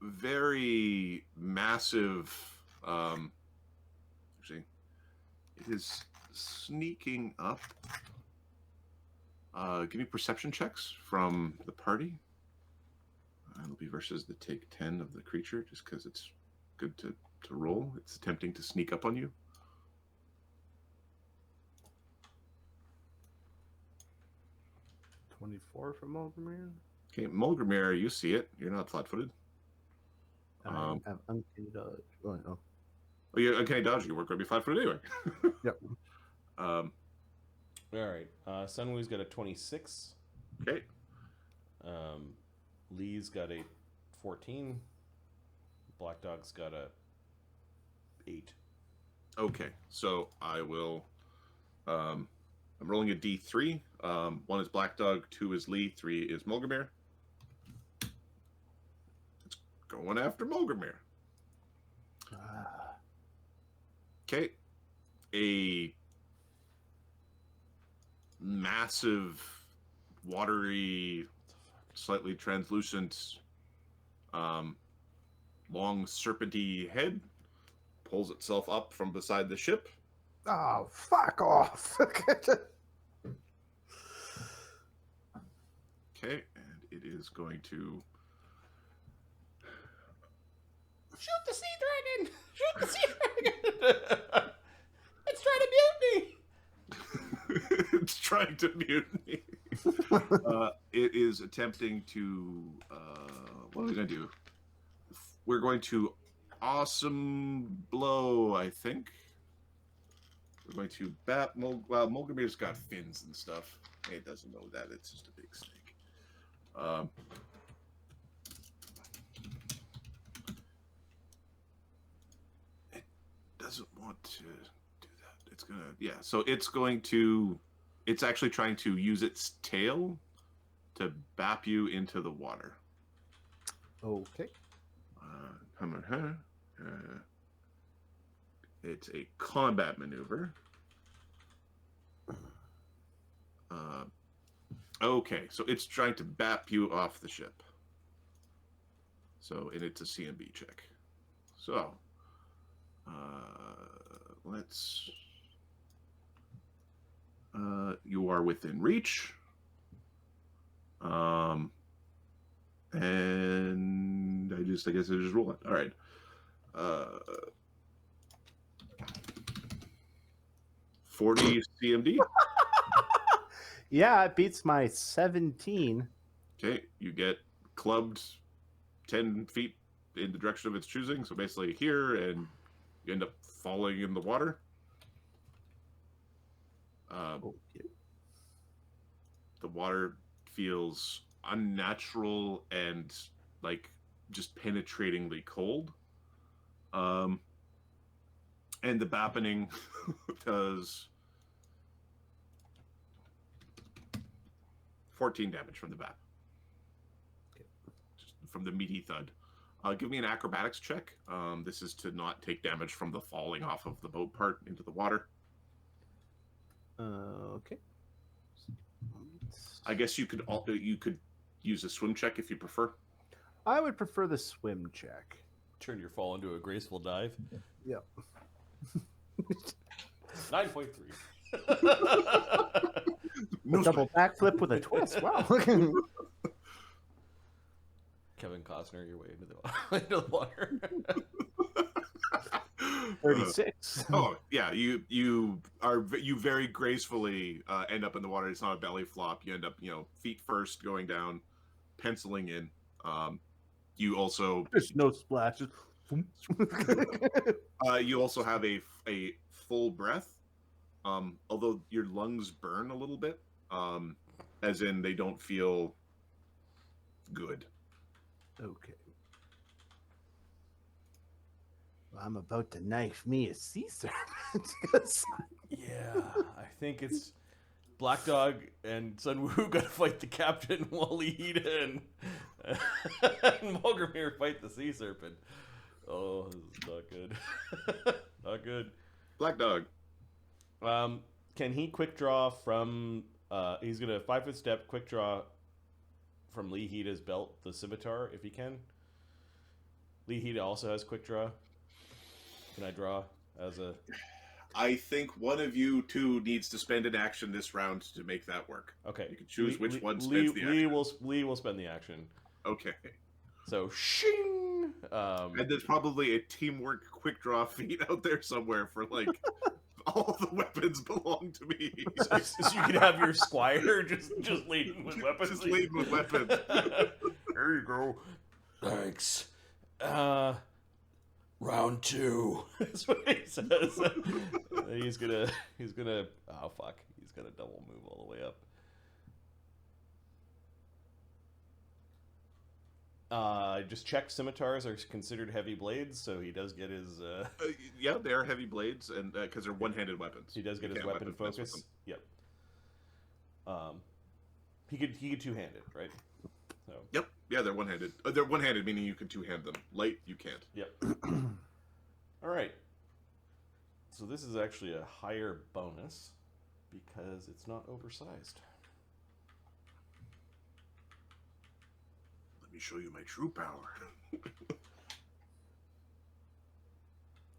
very massive. Actually, it is sneaking up. Give me perception checks from the party. It'll be versus the take 10 of the creature, just because it's good to roll. It's attempting to sneak up on you. $24 from Mulgrimir. Okay, Mulgrimir, you see it. You're not flat-footed. I have uncanny dodge. Oh, no. Oh, you uncanny dodge. You weren't going to be flat-footed anyway. Yep. All right. Sunwoo's got a 26. Okay. Lee's got a 14. Black Dog's got a 8. Okay, so I will. I'm rolling a D3. 1 is Black Dog, 2 is Lee, 3 is Mulgrimir. It's going after Mulgrimir. Okay, a massive, watery, slightly translucent, long serpenty head pulls itself up from beside the ship. Oh, fuck off. Okay, and it is going to Shoot the sea dragon! Shoot the sea dragon! It's trying to mutiny! it's trying to mutiny. It is attempting to. What are we going to do? We're going to awesome blow, I think. We're going to bat. Well, Mulgrimir's got fins and stuff. It doesn't know that. It's just a big snake. It doesn't want to do that. It's gonna. Yeah. So it's going to. It's actually trying to use its tail to bap you into the water. Okay. It's a combat maneuver. Okay, so it's trying to bap you off the ship. So, and it's a CMB check. So, let's. You are within reach. And I guess I just roll it. All right. 40 CMD. Yeah, it beats my 17. Okay, you get clubbed 10 feet in the direction of its choosing. So basically here, and you end up falling in the water. The water feels unnatural and like just penetratingly cold. And the bappening does 14 damage from the bap. Just from the meaty thud. Give me an acrobatics check. This is to not take damage from the falling off of the boat part into the water. Okay. I guess you could use a swim check if you prefer. I would prefer the swim check. Turn your fall into a graceful dive. Yep. 9.3. No Double backflip with a twist. Wow. Kevin Costner, your way into the water. 36. Oh yeah, you very gracefully end up in the water. It's not a belly flop. You end up feet first going down, penciling in. You also There's no splashes. you also have a full breath, although your lungs burn a little bit, as in they don't feel good. Okay. Well, I'm about to knife me a sea serpent. Yeah, I think it's Black Dog and Sun Wu got to fight the captain while Lihida and Mulgrimir fight the sea serpent. Oh, this is not good. Not good. Black Dog. Can he quick draw from? He's gonna 5-foot step, quick draw from Lihida's belt, the scimitar, if he can. Lihida also has quick draw. Can I draw as a? I think one of you two needs to spend an action this round to make that work. Okay. You can choose which one spends the action. Lee will spend the action. Okay. So shing. And there's probably a teamwork quick draw feat out there somewhere for like all the weapons belong to me. So you can have your squire just leading with weapons. Just leading with weapons. There you go. Thanks. Round 2. That's what he says. He's gonna. Oh fuck! He's gonna double move all the way up. Just check scimitars are considered heavy blades, so he does get his. Yeah, they are heavy blades, and because they're one-handed weapons. He does get his weapon focus. Yep. He could two-handed, right? So. Yep. Yeah, they're one-handed. They're one-handed, meaning you can two-hand them. Light, you can't. Yep. All right. So this is actually a higher bonus because it's not oversized. Let me show you my true power.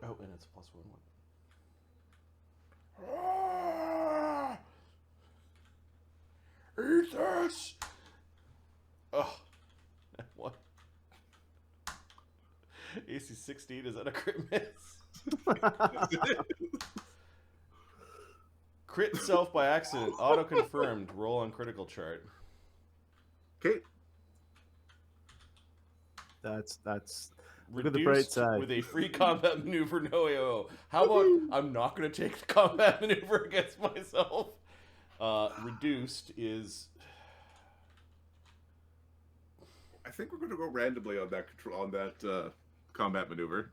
Oh, and it's +1/1. Eat this! Oh. What? AC 16, is that a crit miss? Crit self by accident, auto confirmed. Roll on critical chart. Okay. That's Look at the bright side. With a free combat maneuver, no AO. How about I'm not going to take the combat maneuver against myself? Reduced is. I think we're going to go randomly on that combat maneuver.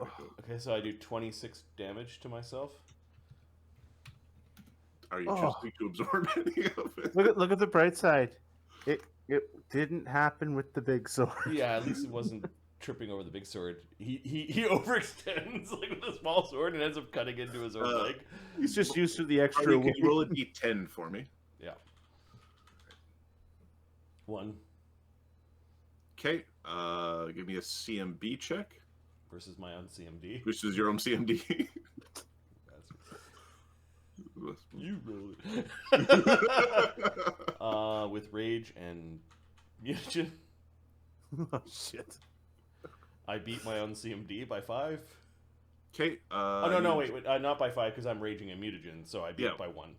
Okay, so I do 26 damage to myself. Are you choosing to absorb any of it? Look at the bright side. It didn't happen with the big sword. Yeah, at least it wasn't tripping over the big sword. He overextends like with a small sword and ends up cutting into his own leg. He's just used to the extra. Can you roll a d10 for me? Yeah. 1. Okay. Give me a CMB check. Versus my own CMD. Which is your own CMD. You roll it. With rage and mutagen. Oh shit. I beat my own CMD by 5. Okay. Oh no, wait, not by 5 because I'm raging and mutagen, so I beat it by 1.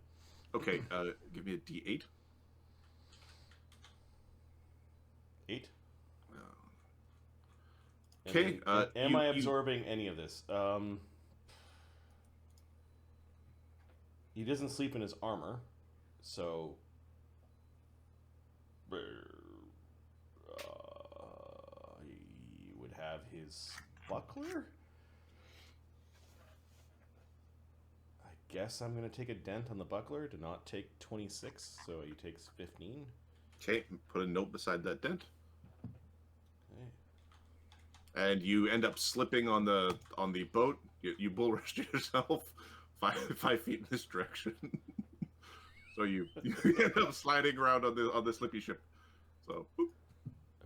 Okay. Give me a D8. 8. Okay. Am I absorbing any of this? He doesn't sleep in his armor, so he would have his buckler. I guess I'm going to take a dent on the buckler to not take 26, so he takes 15. Okay, put a note beside that dent. Okay. And you end up slipping on the boat. You bull rushed yourself 5 feet in this direction. So you end up sliding around on the slippy ship. So whoop.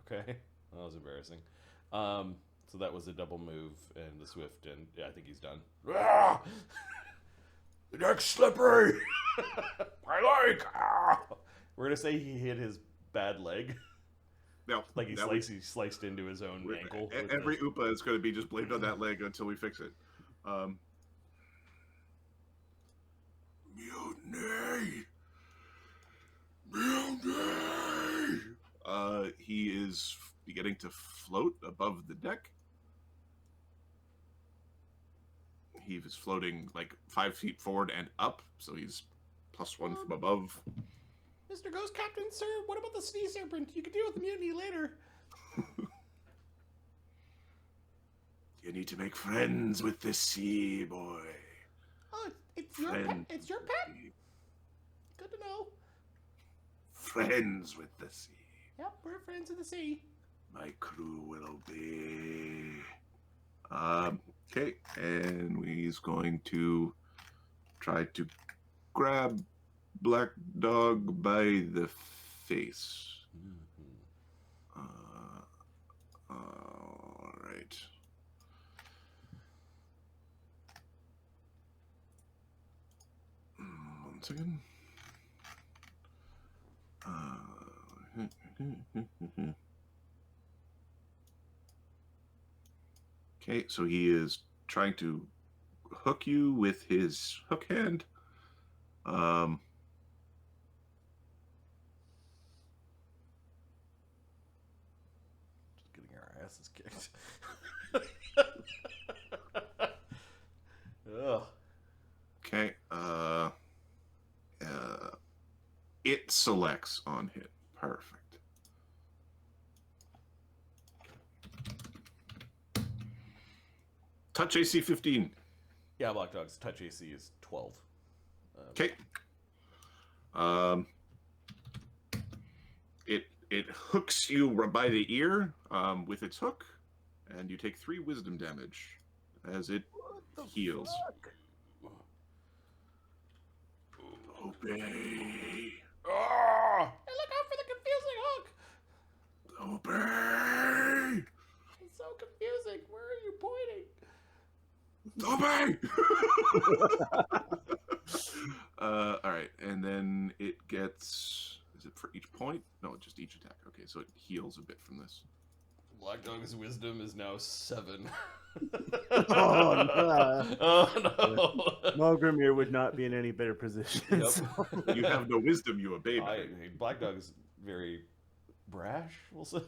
Okay, that was embarrassing. So that was a double move and the swift, and yeah, I think he's done. Ah! The deck's slippery. I like. Ah! We're gonna say he hit his bad leg. No, Like he sliced into his own ankle. Every Oopa is going to be just blamed on that leg until we fix it. Mutiny! Mutiny! He is beginning to float above the deck. He is floating like 5 feet forward and up, so he's +1 from above. Mr. Ghost Captain, sir, what about the sea serpent? You can deal with the mutiny later. You need to make friends with the sea, boy. Oh, it's your pet. It's your pet. Good to know. Friends with the sea. Yep, we're friends of the sea. My crew will obey. Okay, and he's going to try to grab Black Dog by the face. All right. One second. Okay, so he is trying to hook you with his hook hand. Just getting our asses kicked. Ugh. Okay, it selects on hit. Perfect. Touch AC 15. Yeah, Black Dog's touch AC is 12. Okay. It hooks you by the ear with its hook, and you take 3 wisdom damage as it heals. Obey. Oh! Hey, look out for the confusing hook! Obey. It's so confusing. Where are you pointing? Obey. All right, and then it gets. Is it for each point? No, just each attack. Okay, so it heals a bit from this. Black Dog's wisdom is now 7. Oh, no. Oh no! Mulgrimir would not be in any better position. Yep. So. You have no wisdom, you obey. Black Dog is very brash, we'll say.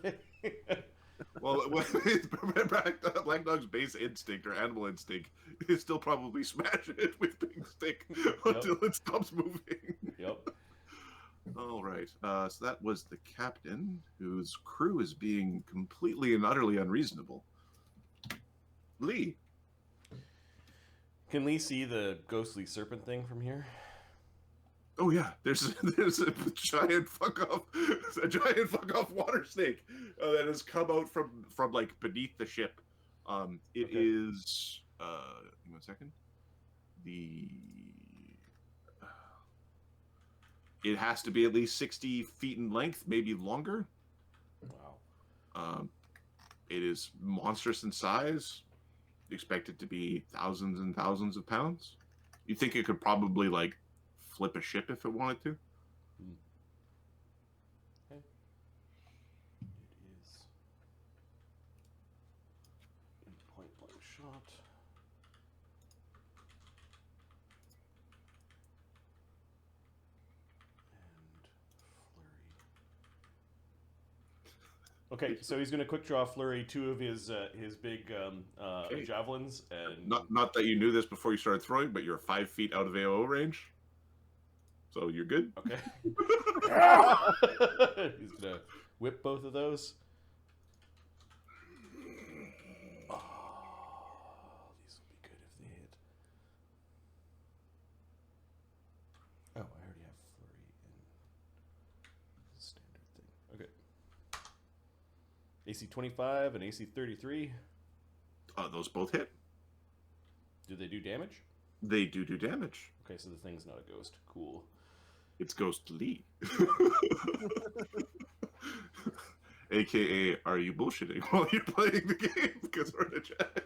Well, Black Dog's base instinct or animal instinct is still probably smash it with Big Stick until it stops moving. Yep. All right. So that was the captain, whose crew is being completely and utterly unreasonable. Lee. Can Lee see the ghostly serpent thing from here? Oh yeah, there's a giant fuck off water snake that has come out from like beneath the ship. It is give me 1 second. It has to be at least 60 feet in length, maybe longer. Wow. It is monstrous in size. You expect it to be thousands and thousands of pounds. You think it could probably like flip a ship if it wanted to. Okay. It is a point blank shot. Okay, so he's going to quick draw flurry 2 of his big Okay. javelins, and Not that you knew this before you started throwing, but you're 5 feet out of AOO range, so you're good. okay. He's going to whip both of those. Oh, these will be good if they hit. Oh, I already have flurry in standard thing. Okay. AC 25 and AC 33. Those both hit. Do they do damage? They do damage. Okay, so the thing's not a ghost. Cool. It's ghostly. AKA, are you bullshitting while you're playing the game? Because we're in a chat.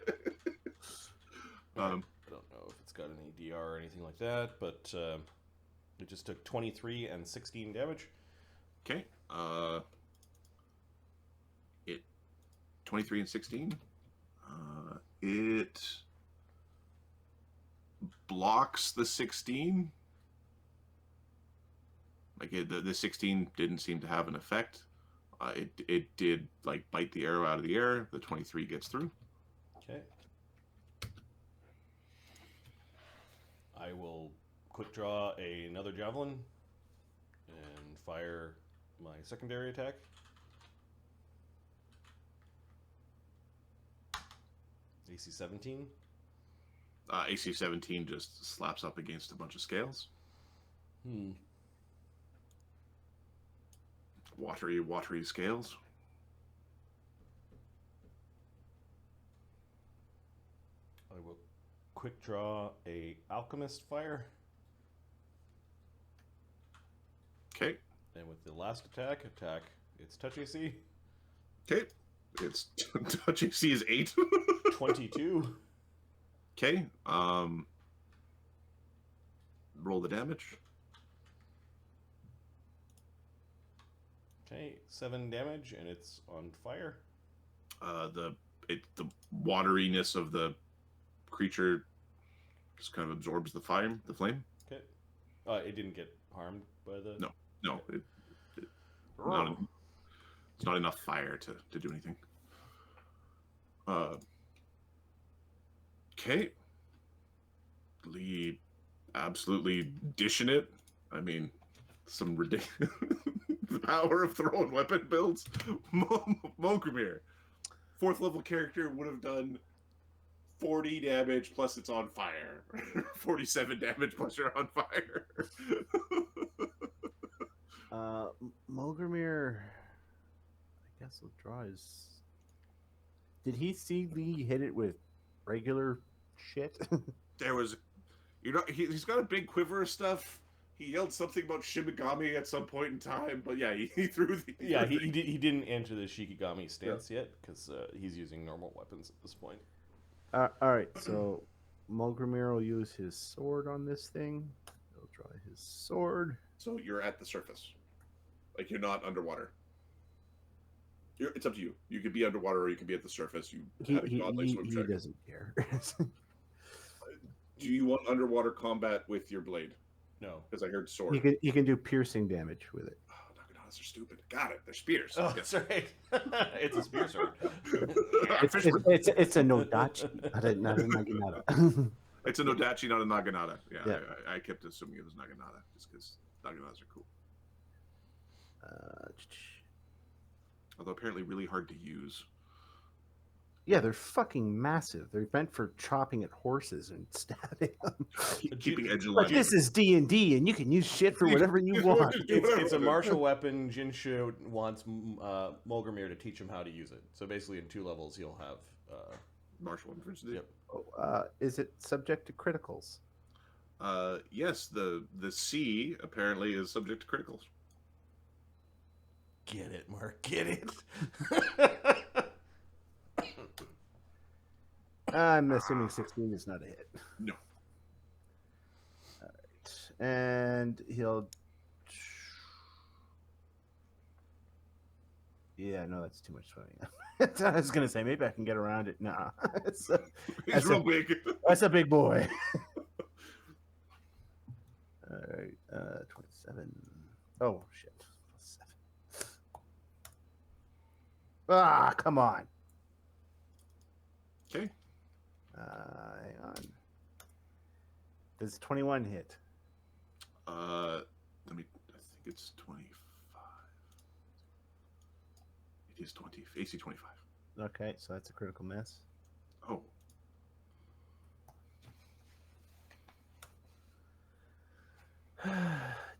I don't know if it's got any DR or anything like that, but it just took 23 and 16 damage. Okay. It 23 and 16. It blocks the 16. Like the 16 didn't seem to have an effect. It did like bite the arrow out of the air. The 23 gets through. Okay. I will quick draw another javelin and fire my secondary attack. AC 17. AC 17 just slaps up against a bunch of scales. Watery scales. I will quick draw a alchemist fire. Okay. And with the last attack its touch AC. Okay. Its touch AC is 8. 22. Okay. Roll the damage. Okay, 7 damage, and it's on fire. The wateriness of the creature just kind of absorbs the flame. Okay. It didn't get harmed by the... No, it's not enough fire to do anything. Okay. Lee absolutely dishing it. I mean, some ridiculous... the power of throwing weapon builds. Mogramir. 4th level character would have done 40 damage plus it's on fire. 47 damage plus you're on fire. Mogramir, I guess we'll draw his... Did he see Lee hit it with regular shit? There was... he's got a big quiver of stuff. He yelled something about Shimigami at some point in time, but yeah, he threw the... He didn't enter the Shikigami stance yet, because he's using normal weapons at this point. Alright, so Mogramir will use his sword on this thing. He'll draw his sword. So you're at the surface. Like, you're not underwater. It's up to you. You could be underwater or you could be at the surface. He doesn't care. Do you want underwater combat with your blade? No. Because I heard sword. You can do piercing damage with it. Oh, Naganatas are stupid. Got it. They're spears. Oh, that's right. It's a spear sword. It's a Nodachi, not a Naginata. It's a Nodachi, not a Naginata. Yeah. I kept assuming it was Naginata just because Naganatas are cool. Although apparently really hard to use. Yeah, they're fucking massive. They're meant for chopping at horses and stabbing them. Keeping edge of But this is D&D, and you can use shit for whatever you want. It's a martial weapon. Jinshe wants Mogramir to teach him how to use it. So basically, in 2 levels, he'll have martial weapons. Yep. Is it subject to criticals? Yes, the C apparently is subject to criticals. Get it, Mark. Get it. I'm assuming 16 is not a hit. No. All right. And he'll... Yeah, no, that's too much swimming. I was going to say, maybe I can get around it. Nah. He's That's real a- big. That's a big boy. All right, 27. Oh, shit. +7. Ah, come on. Okay. Hang on. Does 21 hit? I think it's 25. It is 20. AC 25. Okay, so that's a critical miss. Oh.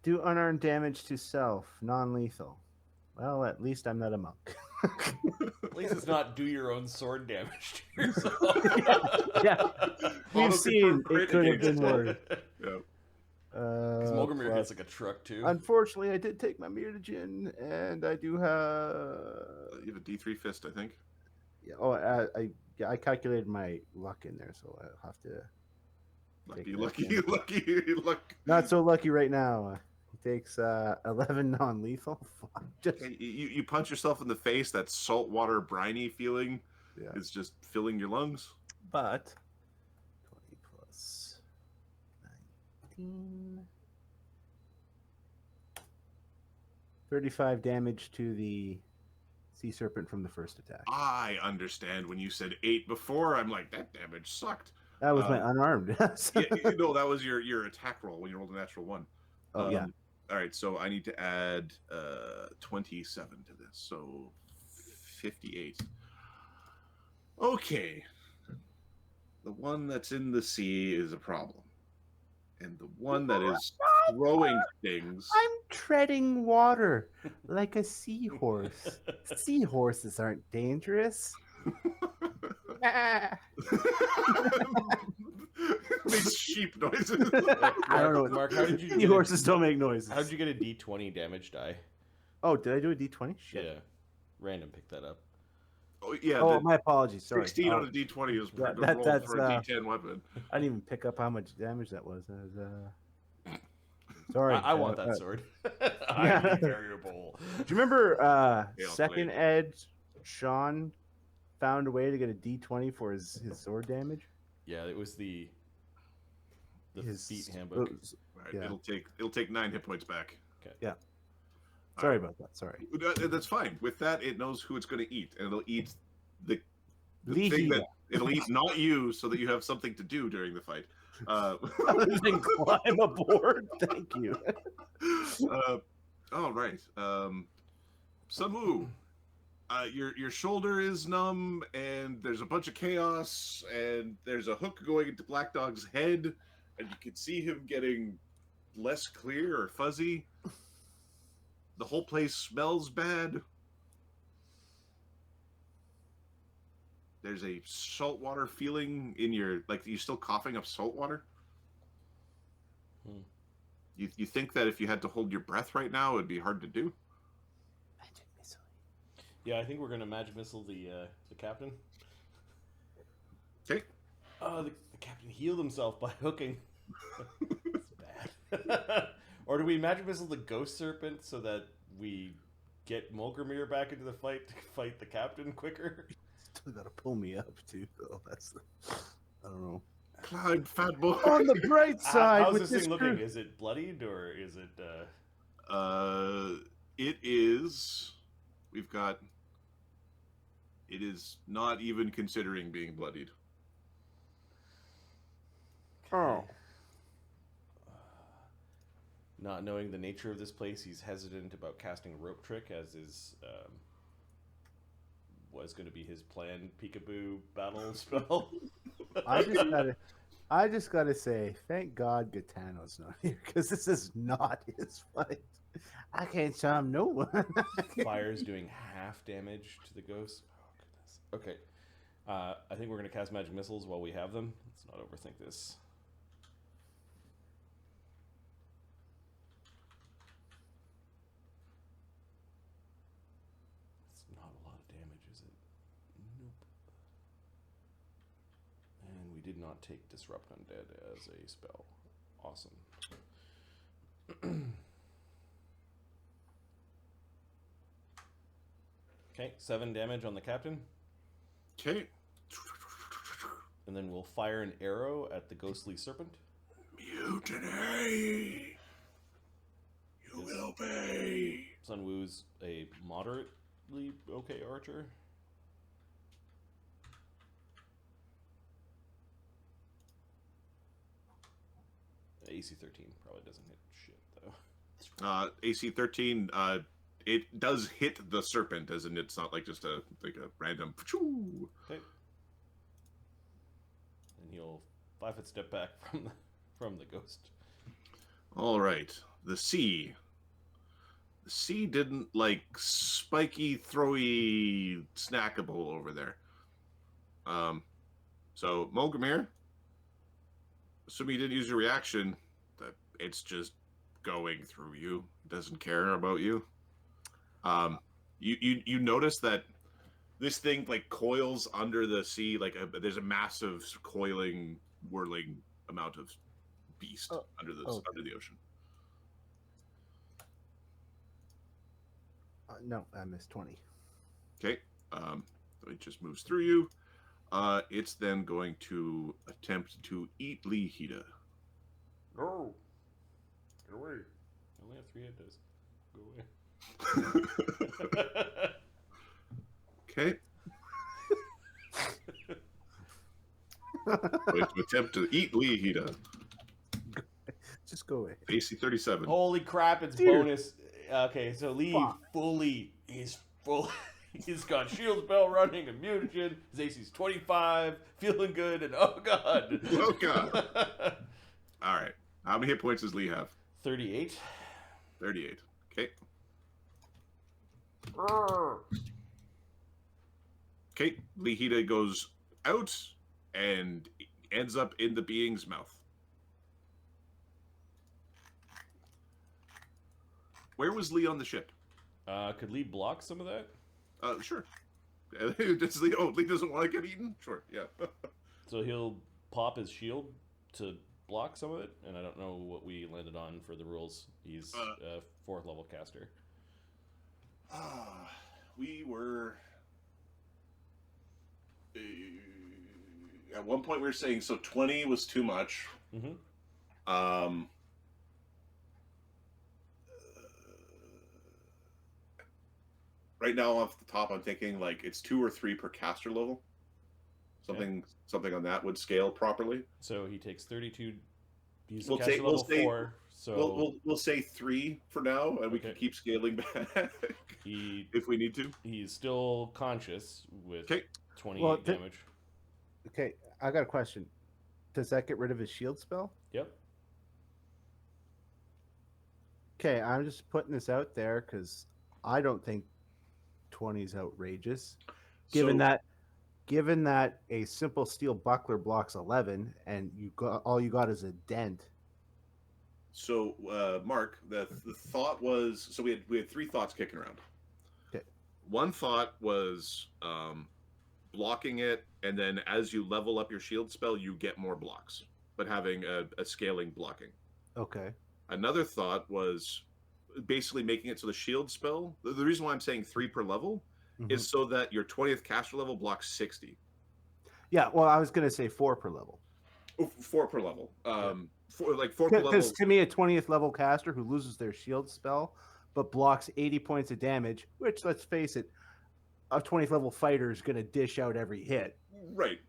Do unarmed damage to self, non-lethal. Well, at least I'm not a monk. At least it's not do your own sword damage to yourself. Yeah, we've Auto-confirm seen crit it could have against been it. worse. Yeah. Because Mulgrimir Plus- hits like a truck, too. Unfortunately, I did take my mutagen, and I do have. You have a D3 fist, I think. Oh, I calculated my luck in there, so I'll have to. Lucky, that luck. Not so lucky right now. He takes 11 non-lethal. Fuck, just You punch yourself in the face. That saltwater, briny feeling yeah. is just filling your lungs. But 20 plus 19. 35 damage to the sea serpent from the first attack. I understand when you said 8 before. I'm like, that damage sucked. That was my unarmed. Yeah, no, that was your attack roll when you rolled a natural 1. Oh, yeah. All right, so I need to add 27 to this, so 58. Okay. The one that's in the sea is a problem. And the one that is throwing things... I'm treading water like a seahorse. Seahorses aren't dangerous. Makes sheep noises. I don't know. Mark, how did you Seahorses don't make noises. How did you get a D20 damage die? Oh, did I do a D20? Shit. Yeah. Random pick that up. Oh, yeah. Oh, the my apologies. Sorry. 16 Oh, on a D20 is that- the roll that's, for a D10 weapon. I didn't even pick up how much damage that was. That was sorry. I want that sword. yeah. I'm variable. Do you remember Yeah, second please. ed Sean found a way to get a D20 for his sword damage? Yeah, it was the His feat handbook. Right, Yeah. It'll take 9 hit points back. Sorry about that. Sorry. That's fine. With that, it knows who it's going to eat, and it'll eat the Lee thing Hida. that it'll eat, not you, so that you have something to do during the fight. Other than climb aboard. Thank you. All right, Samu. Your shoulder is numb, and there's a bunch of chaos, and there's a hook going into Black Dog's head, and you can see him getting less clear or fuzzy. The whole place smells bad. There's a saltwater feeling in your, like, you're still coughing up saltwater. Hmm. You think that if you had to hold your breath right now, it'd be hard to do? Magic missile. Yeah, I think we're gonna magic missile the captain. Okay. The captain healed himself by hooking. That's bad. Or do we magic missile the ghost serpent so that we get Mulgrimir back into the fight to fight the captain quicker? Still gotta pull me up too, though. That's the. I don't know. Climb, fat boy. On the bright side, How's with this thing looking? crew- Is it bloodied or is it? It is. We've got. It is not even considering being bloodied. Oh. Not knowing the nature of this place, he's hesitant about casting a rope trick, as is was going to be his planned peekaboo battle spell. I just gotta say, thank God Gaetano's not here, because this is not his fight. I can't charm no one. Fire's doing half damage to the ghost. Oh goodness. Okay. I think we're going to cast magic missiles while we have them. Let's not overthink this. did not take Disrupt Undead as a spell. Awesome. Okay, 7 damage on the captain. Okay. And then we'll fire an arrow at the ghostly serpent. Mutiny! You will pay! Sun Wu's a moderately okay archer. AC 13 probably doesn't hit shit, though. AC 13, it does hit the serpent, as in it's not like just a random. Okay. And he'll 5-foot step back from the ghost. All right, the sea. The sea didn't like spiky, throwy, snackable over there. So Mogramir, assuming you didn't use your reaction, that it's just going through you. It doesn't care about you. You notice that this thing like coils under the sea, like there's a massive coiling, whirling amount of beast under the ocean. No, I missed 20. Okay, so it just moves through you. It's then going to attempt to eat Lihida. No. Get away. I only have 3 hit dice. Go away. Okay. Going to attempt to eat Lihida. Just go away. AC 37. Holy crap, it's Dude. bonus. Okay, so Lee he's got shield spell running and mutagen. His AC's 25, feeling good, and oh god. Oh god. All right. How many hit points does Lee have? 38. 38. Okay. Arr. Okay. Lihida goes out and ends up in the being's mouth. Where was Lee on the ship? Could Lee block some of that? Sure. Does Lee, Lee doesn't want to get eaten? Sure, yeah. So he'll pop his shield to block some of it, and I don't know what we landed on for the rules. He's a 4th level caster. We were... at one point we were saying, so 20 was too much. Mm-hmm. Right now, off the top, I'm thinking like it's 2 or 3 per caster level. Something on that would scale properly. So he takes 32. He's We'll caster say- level we'll say- 4. So We'll say 3 for now, and we can Okay. keep scaling back if we need to. he's still conscious with Okay. 28 Well, damage. Okay, I got a question. Does that get rid of his shield spell? Yep. Okay, I'm just putting this out there because I don't think 20 is outrageous. Given that a simple steel buckler blocks 11 and all you got is a dent. So, Mark, the thought was, so we had 3 thoughts kicking around. Okay. One thought was blocking it, and then as you level up your shield spell, you get more blocks, but having a scaling blocking. Okay. Another thought was basically making it so the shield spell, the reason why I'm saying 3 per level is so that your 20th caster level blocks 60. Yeah, well, I was going to say 4 per level. Oh, 4 per level. 4 per level. Because to me, a 20th level caster who loses their shield spell but blocks 80 points of damage, which, let's face it, a 20th level fighter is going to dish out every hit. Right.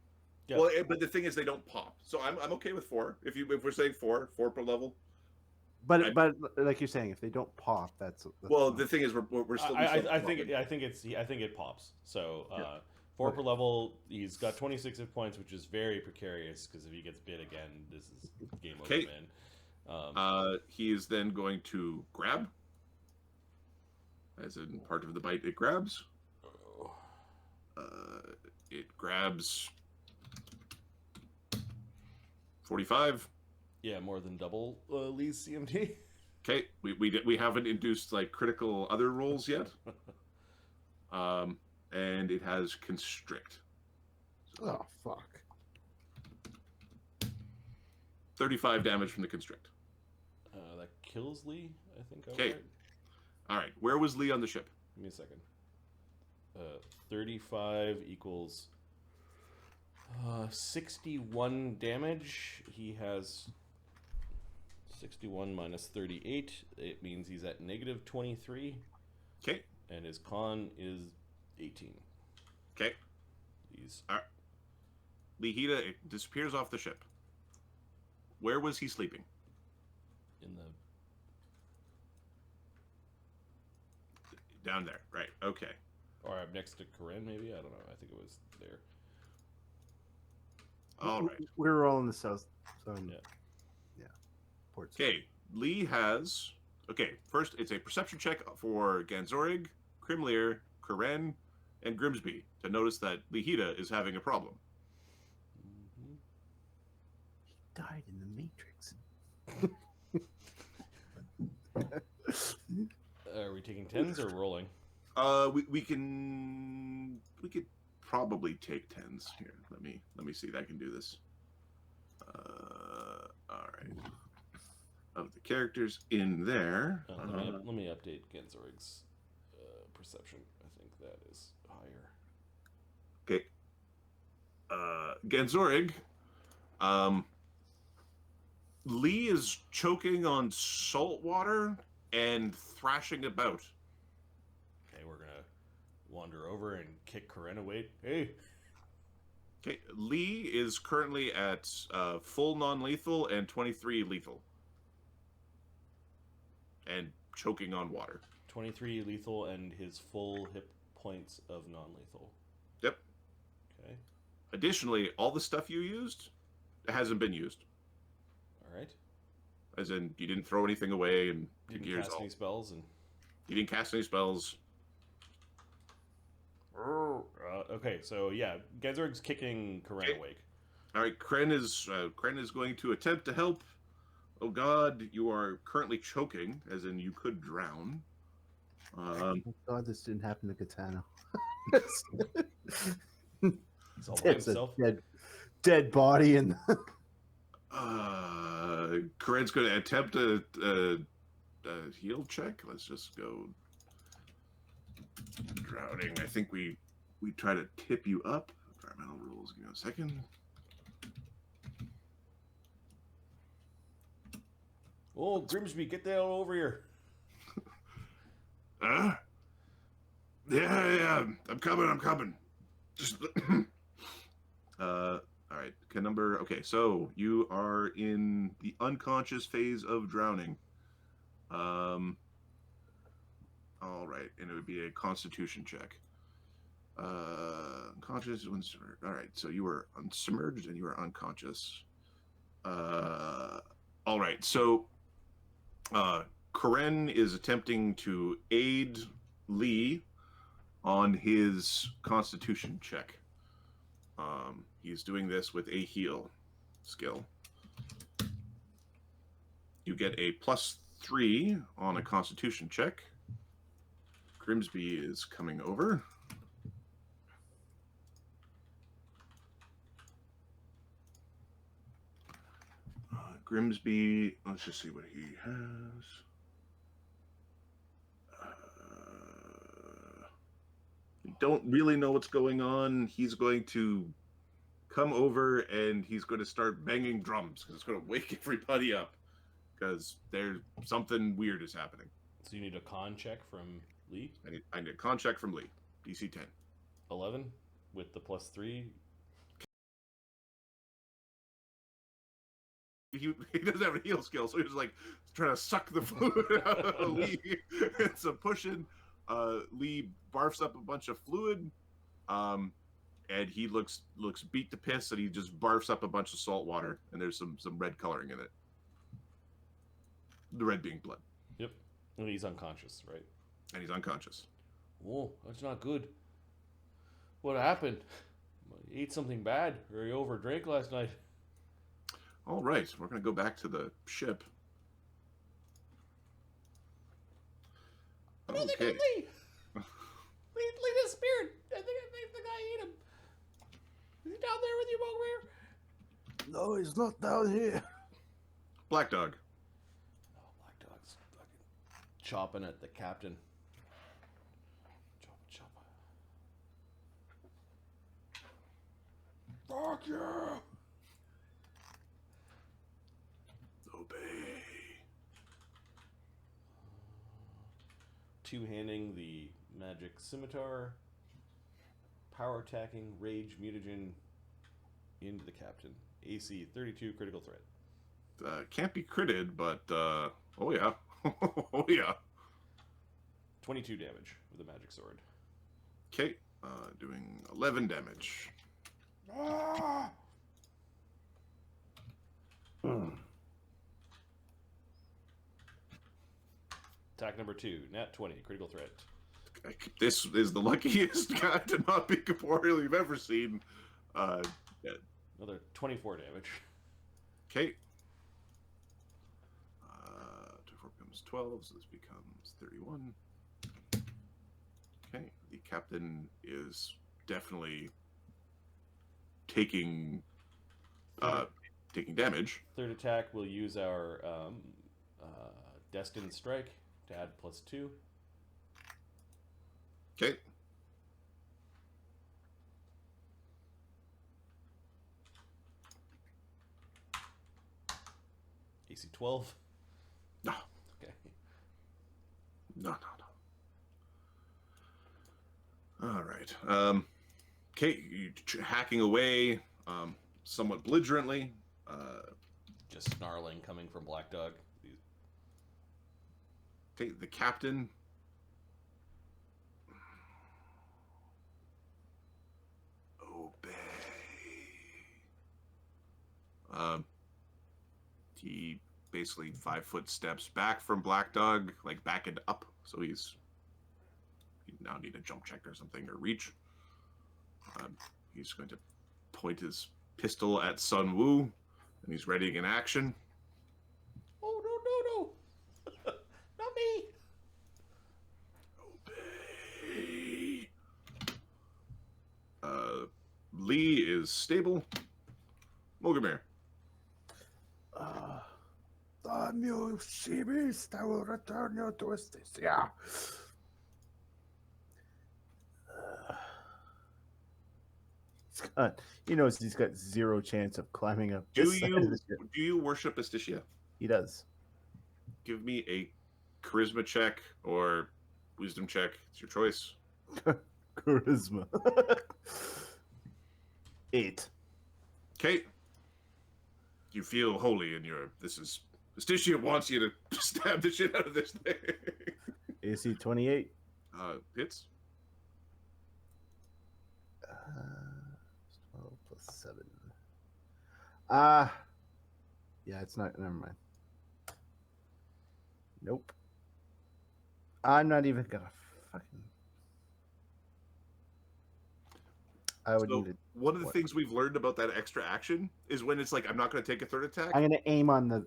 Yeah. Well, but the thing is, they don't pop. So I'm okay with 4. If we're saying 4 per level. But like you're saying, if they don't pop, that's Well, the thing is, we're still. I think it pops. So 4 per level. He's got 26 hit points, which is very precarious because if he gets bit again, this is game over, Okay. man. He is then going to grab, as in part of the bite. It grabs. It grabs 45. Yeah, more than double Lee's CMT. Okay, we haven't induced like critical other rolls yet. And it has constrict. Oh fuck! 35 damage from the constrict. That kills Lee, I think. Okay. Outright. All right. Where was Lee on the ship? Give me a second. 35 equals 61 damage. He has 61 minus 38. It means he's at negative 23. Okay. And his con is 18. Okay. He's Lihita disappears off the ship. Where was he sleeping? in the Down there. Right. Okay. or up next to Corinne, maybe. I don't know. I think it was there. All right. We were all in the south. Yeah. Port. Okay. Lee has. Okay. First, it's a perception check for Ganzorig, Krimlir, Karen, and Grimsby to notice that Lihita is having a problem. Mm-hmm. He died in the Matrix. Are we taking tens or rolling? We could probably take tens here. Let me see if I can do this. All right. Of the characters in there. Let me update Genzorig's perception. I think that is higher. Okay. Genzorig. Lee is choking on salt water and thrashing about. Okay, we're gonna wander over and kick Corinne away. Hey, Okay, Lee is currently at full non-lethal and 23 lethal. And choking on water. 23 lethal and his full hit points of non-lethal. Yep. Okay. Additionally, all the stuff you used hasn't been used. All right. As in, you didn't throw anything away and your Didn't gear's cast all. any spells and. You didn't cast any spells. Okay, so yeah, Genzorig's kicking Corinne Okay. awake. All right, Kren is going to attempt to help. Oh God, you are currently choking, as in you could drown. Oh God, this didn't happen to Katana. He's all by It's a himself. dead body and Corinne's going to attempt a heal check. Let's just go drowning. I think we try to tip you up. Environmental rules. Give me a second. Oh, Grimsby, get the hell over here. Yeah. I'm coming. Just all right. Okay, so you are in the unconscious phase of drowning. All right, and it would be a Constitution check. Unconscious. All right, so you were submerged and you are unconscious. All right, so Karen is attempting to aid Lee on his Constitution check. He's doing this with a heal skill. You get a +3 on a Constitution check. Grimsby is coming over. Grimsby, let's just see what he has. We don't really know what's going on. He's going to come over and he's going to start banging drums because it's going to wake everybody up because there's something weird is happening. So you need a con check from Lee. I need a con check from Lee. DC 10. 11 with the +3. He doesn't have a heal skill, so he's like trying to suck the fluid out of Lee. It's a pushing. Lee barfs up a bunch of fluid, and he looks beat to piss, and he just barfs up a bunch of salt water, and there's some red coloring in it. The red being blood. Yep. And he's unconscious, right? And he's unconscious. Whoa, that's not good. What happened? He ate something bad, or he overdrank last night. All right, we're going to go back to the ship. I don't think Okay. it's Lee. Lee disappeared. I think the guy ate him. Is he down there with you, Bogbear? no, he's not down here. Black Dog. Oh, Black Dog's fucking chopping at the captain. Chop. Fuck you! Obey. Two-handing the magic scimitar. Power attacking rage mutagen into the captain. AC 32 critical threat. Can't be critted, but oh yeah. Oh yeah. 22 damage with a magic sword. Okay, doing 11 damage. Ah! Attack number 2, nat 20, critical threat. This is the luckiest guy to not be corporeal you've ever seen. Another 24 damage. Okay. 24 becomes 12, so this becomes 31. Okay, the captain is definitely taking damage. Third attack, we'll use our Destined Strike to add +2. Okay. AC 12. No. Okay. No. All right. Okay, you hacking away somewhat belligerently. Just snarling coming from Black Dog. Okay, the captain. Obey. He basically 5-foot steps back from Black Dog, like back and up. So he now need a jump check or something, or reach. He's going to point his pistol at Sun Wu, and he's readying an action. Oh, no. Not me. Obey. Lee is stable. Mogomir. The new sea beast, I will return you to Estacia. He knows he's got 0 chance of climbing up. Do this side of the ship. you worship Esticia? He does. Give me a charisma check or wisdom check. It's your choice. Charisma. 8. Okay. You feel holy in your. Esticia wants you to stab the shit out of this thing. AC 28. Hits. 12 plus 7. Yeah, it's not. Never mind. Nope. I'm not even gonna fucking. I would So need to. one of the things we've learned about that extra action is when it's like, I'm not going to take a third attack. I'm gonna aim on the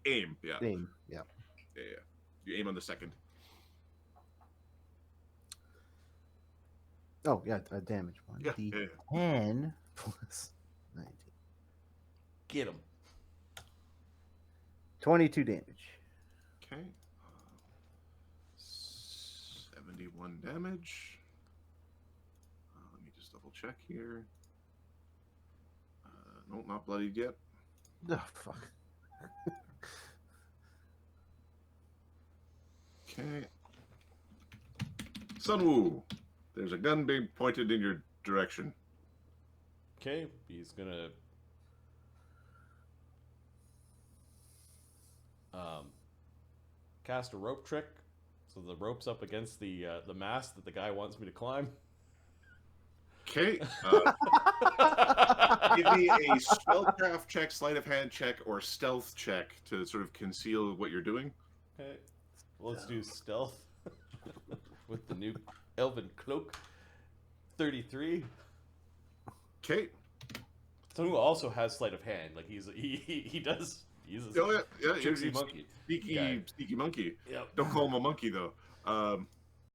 Aim. Yeah. aim. Yeah. Yeah. You aim on the second. Oh yeah, damage. Yeah. 10 plus 19. Get him. 22 damage. Okay. 71 damage. Let me just double check here. No, not bloodied yet. Oh fuck. Okay. Sunwoo, there's a gun being pointed in your direction. Okay, he's gonna cast a rope trick, so the rope's up against the mast that the guy wants me to climb. Okay. Give me a spellcraft check, sleight of hand check, or stealth check to sort of conceal what you're doing. Okay, well, let's do stealth with the new elven cloak. 33. Okay. Someone who also has sleight of hand, like he does. He's a Oh yeah, tricksy you're monkey. Sneaky guy. monkey. Yep. Don't call him a monkey though.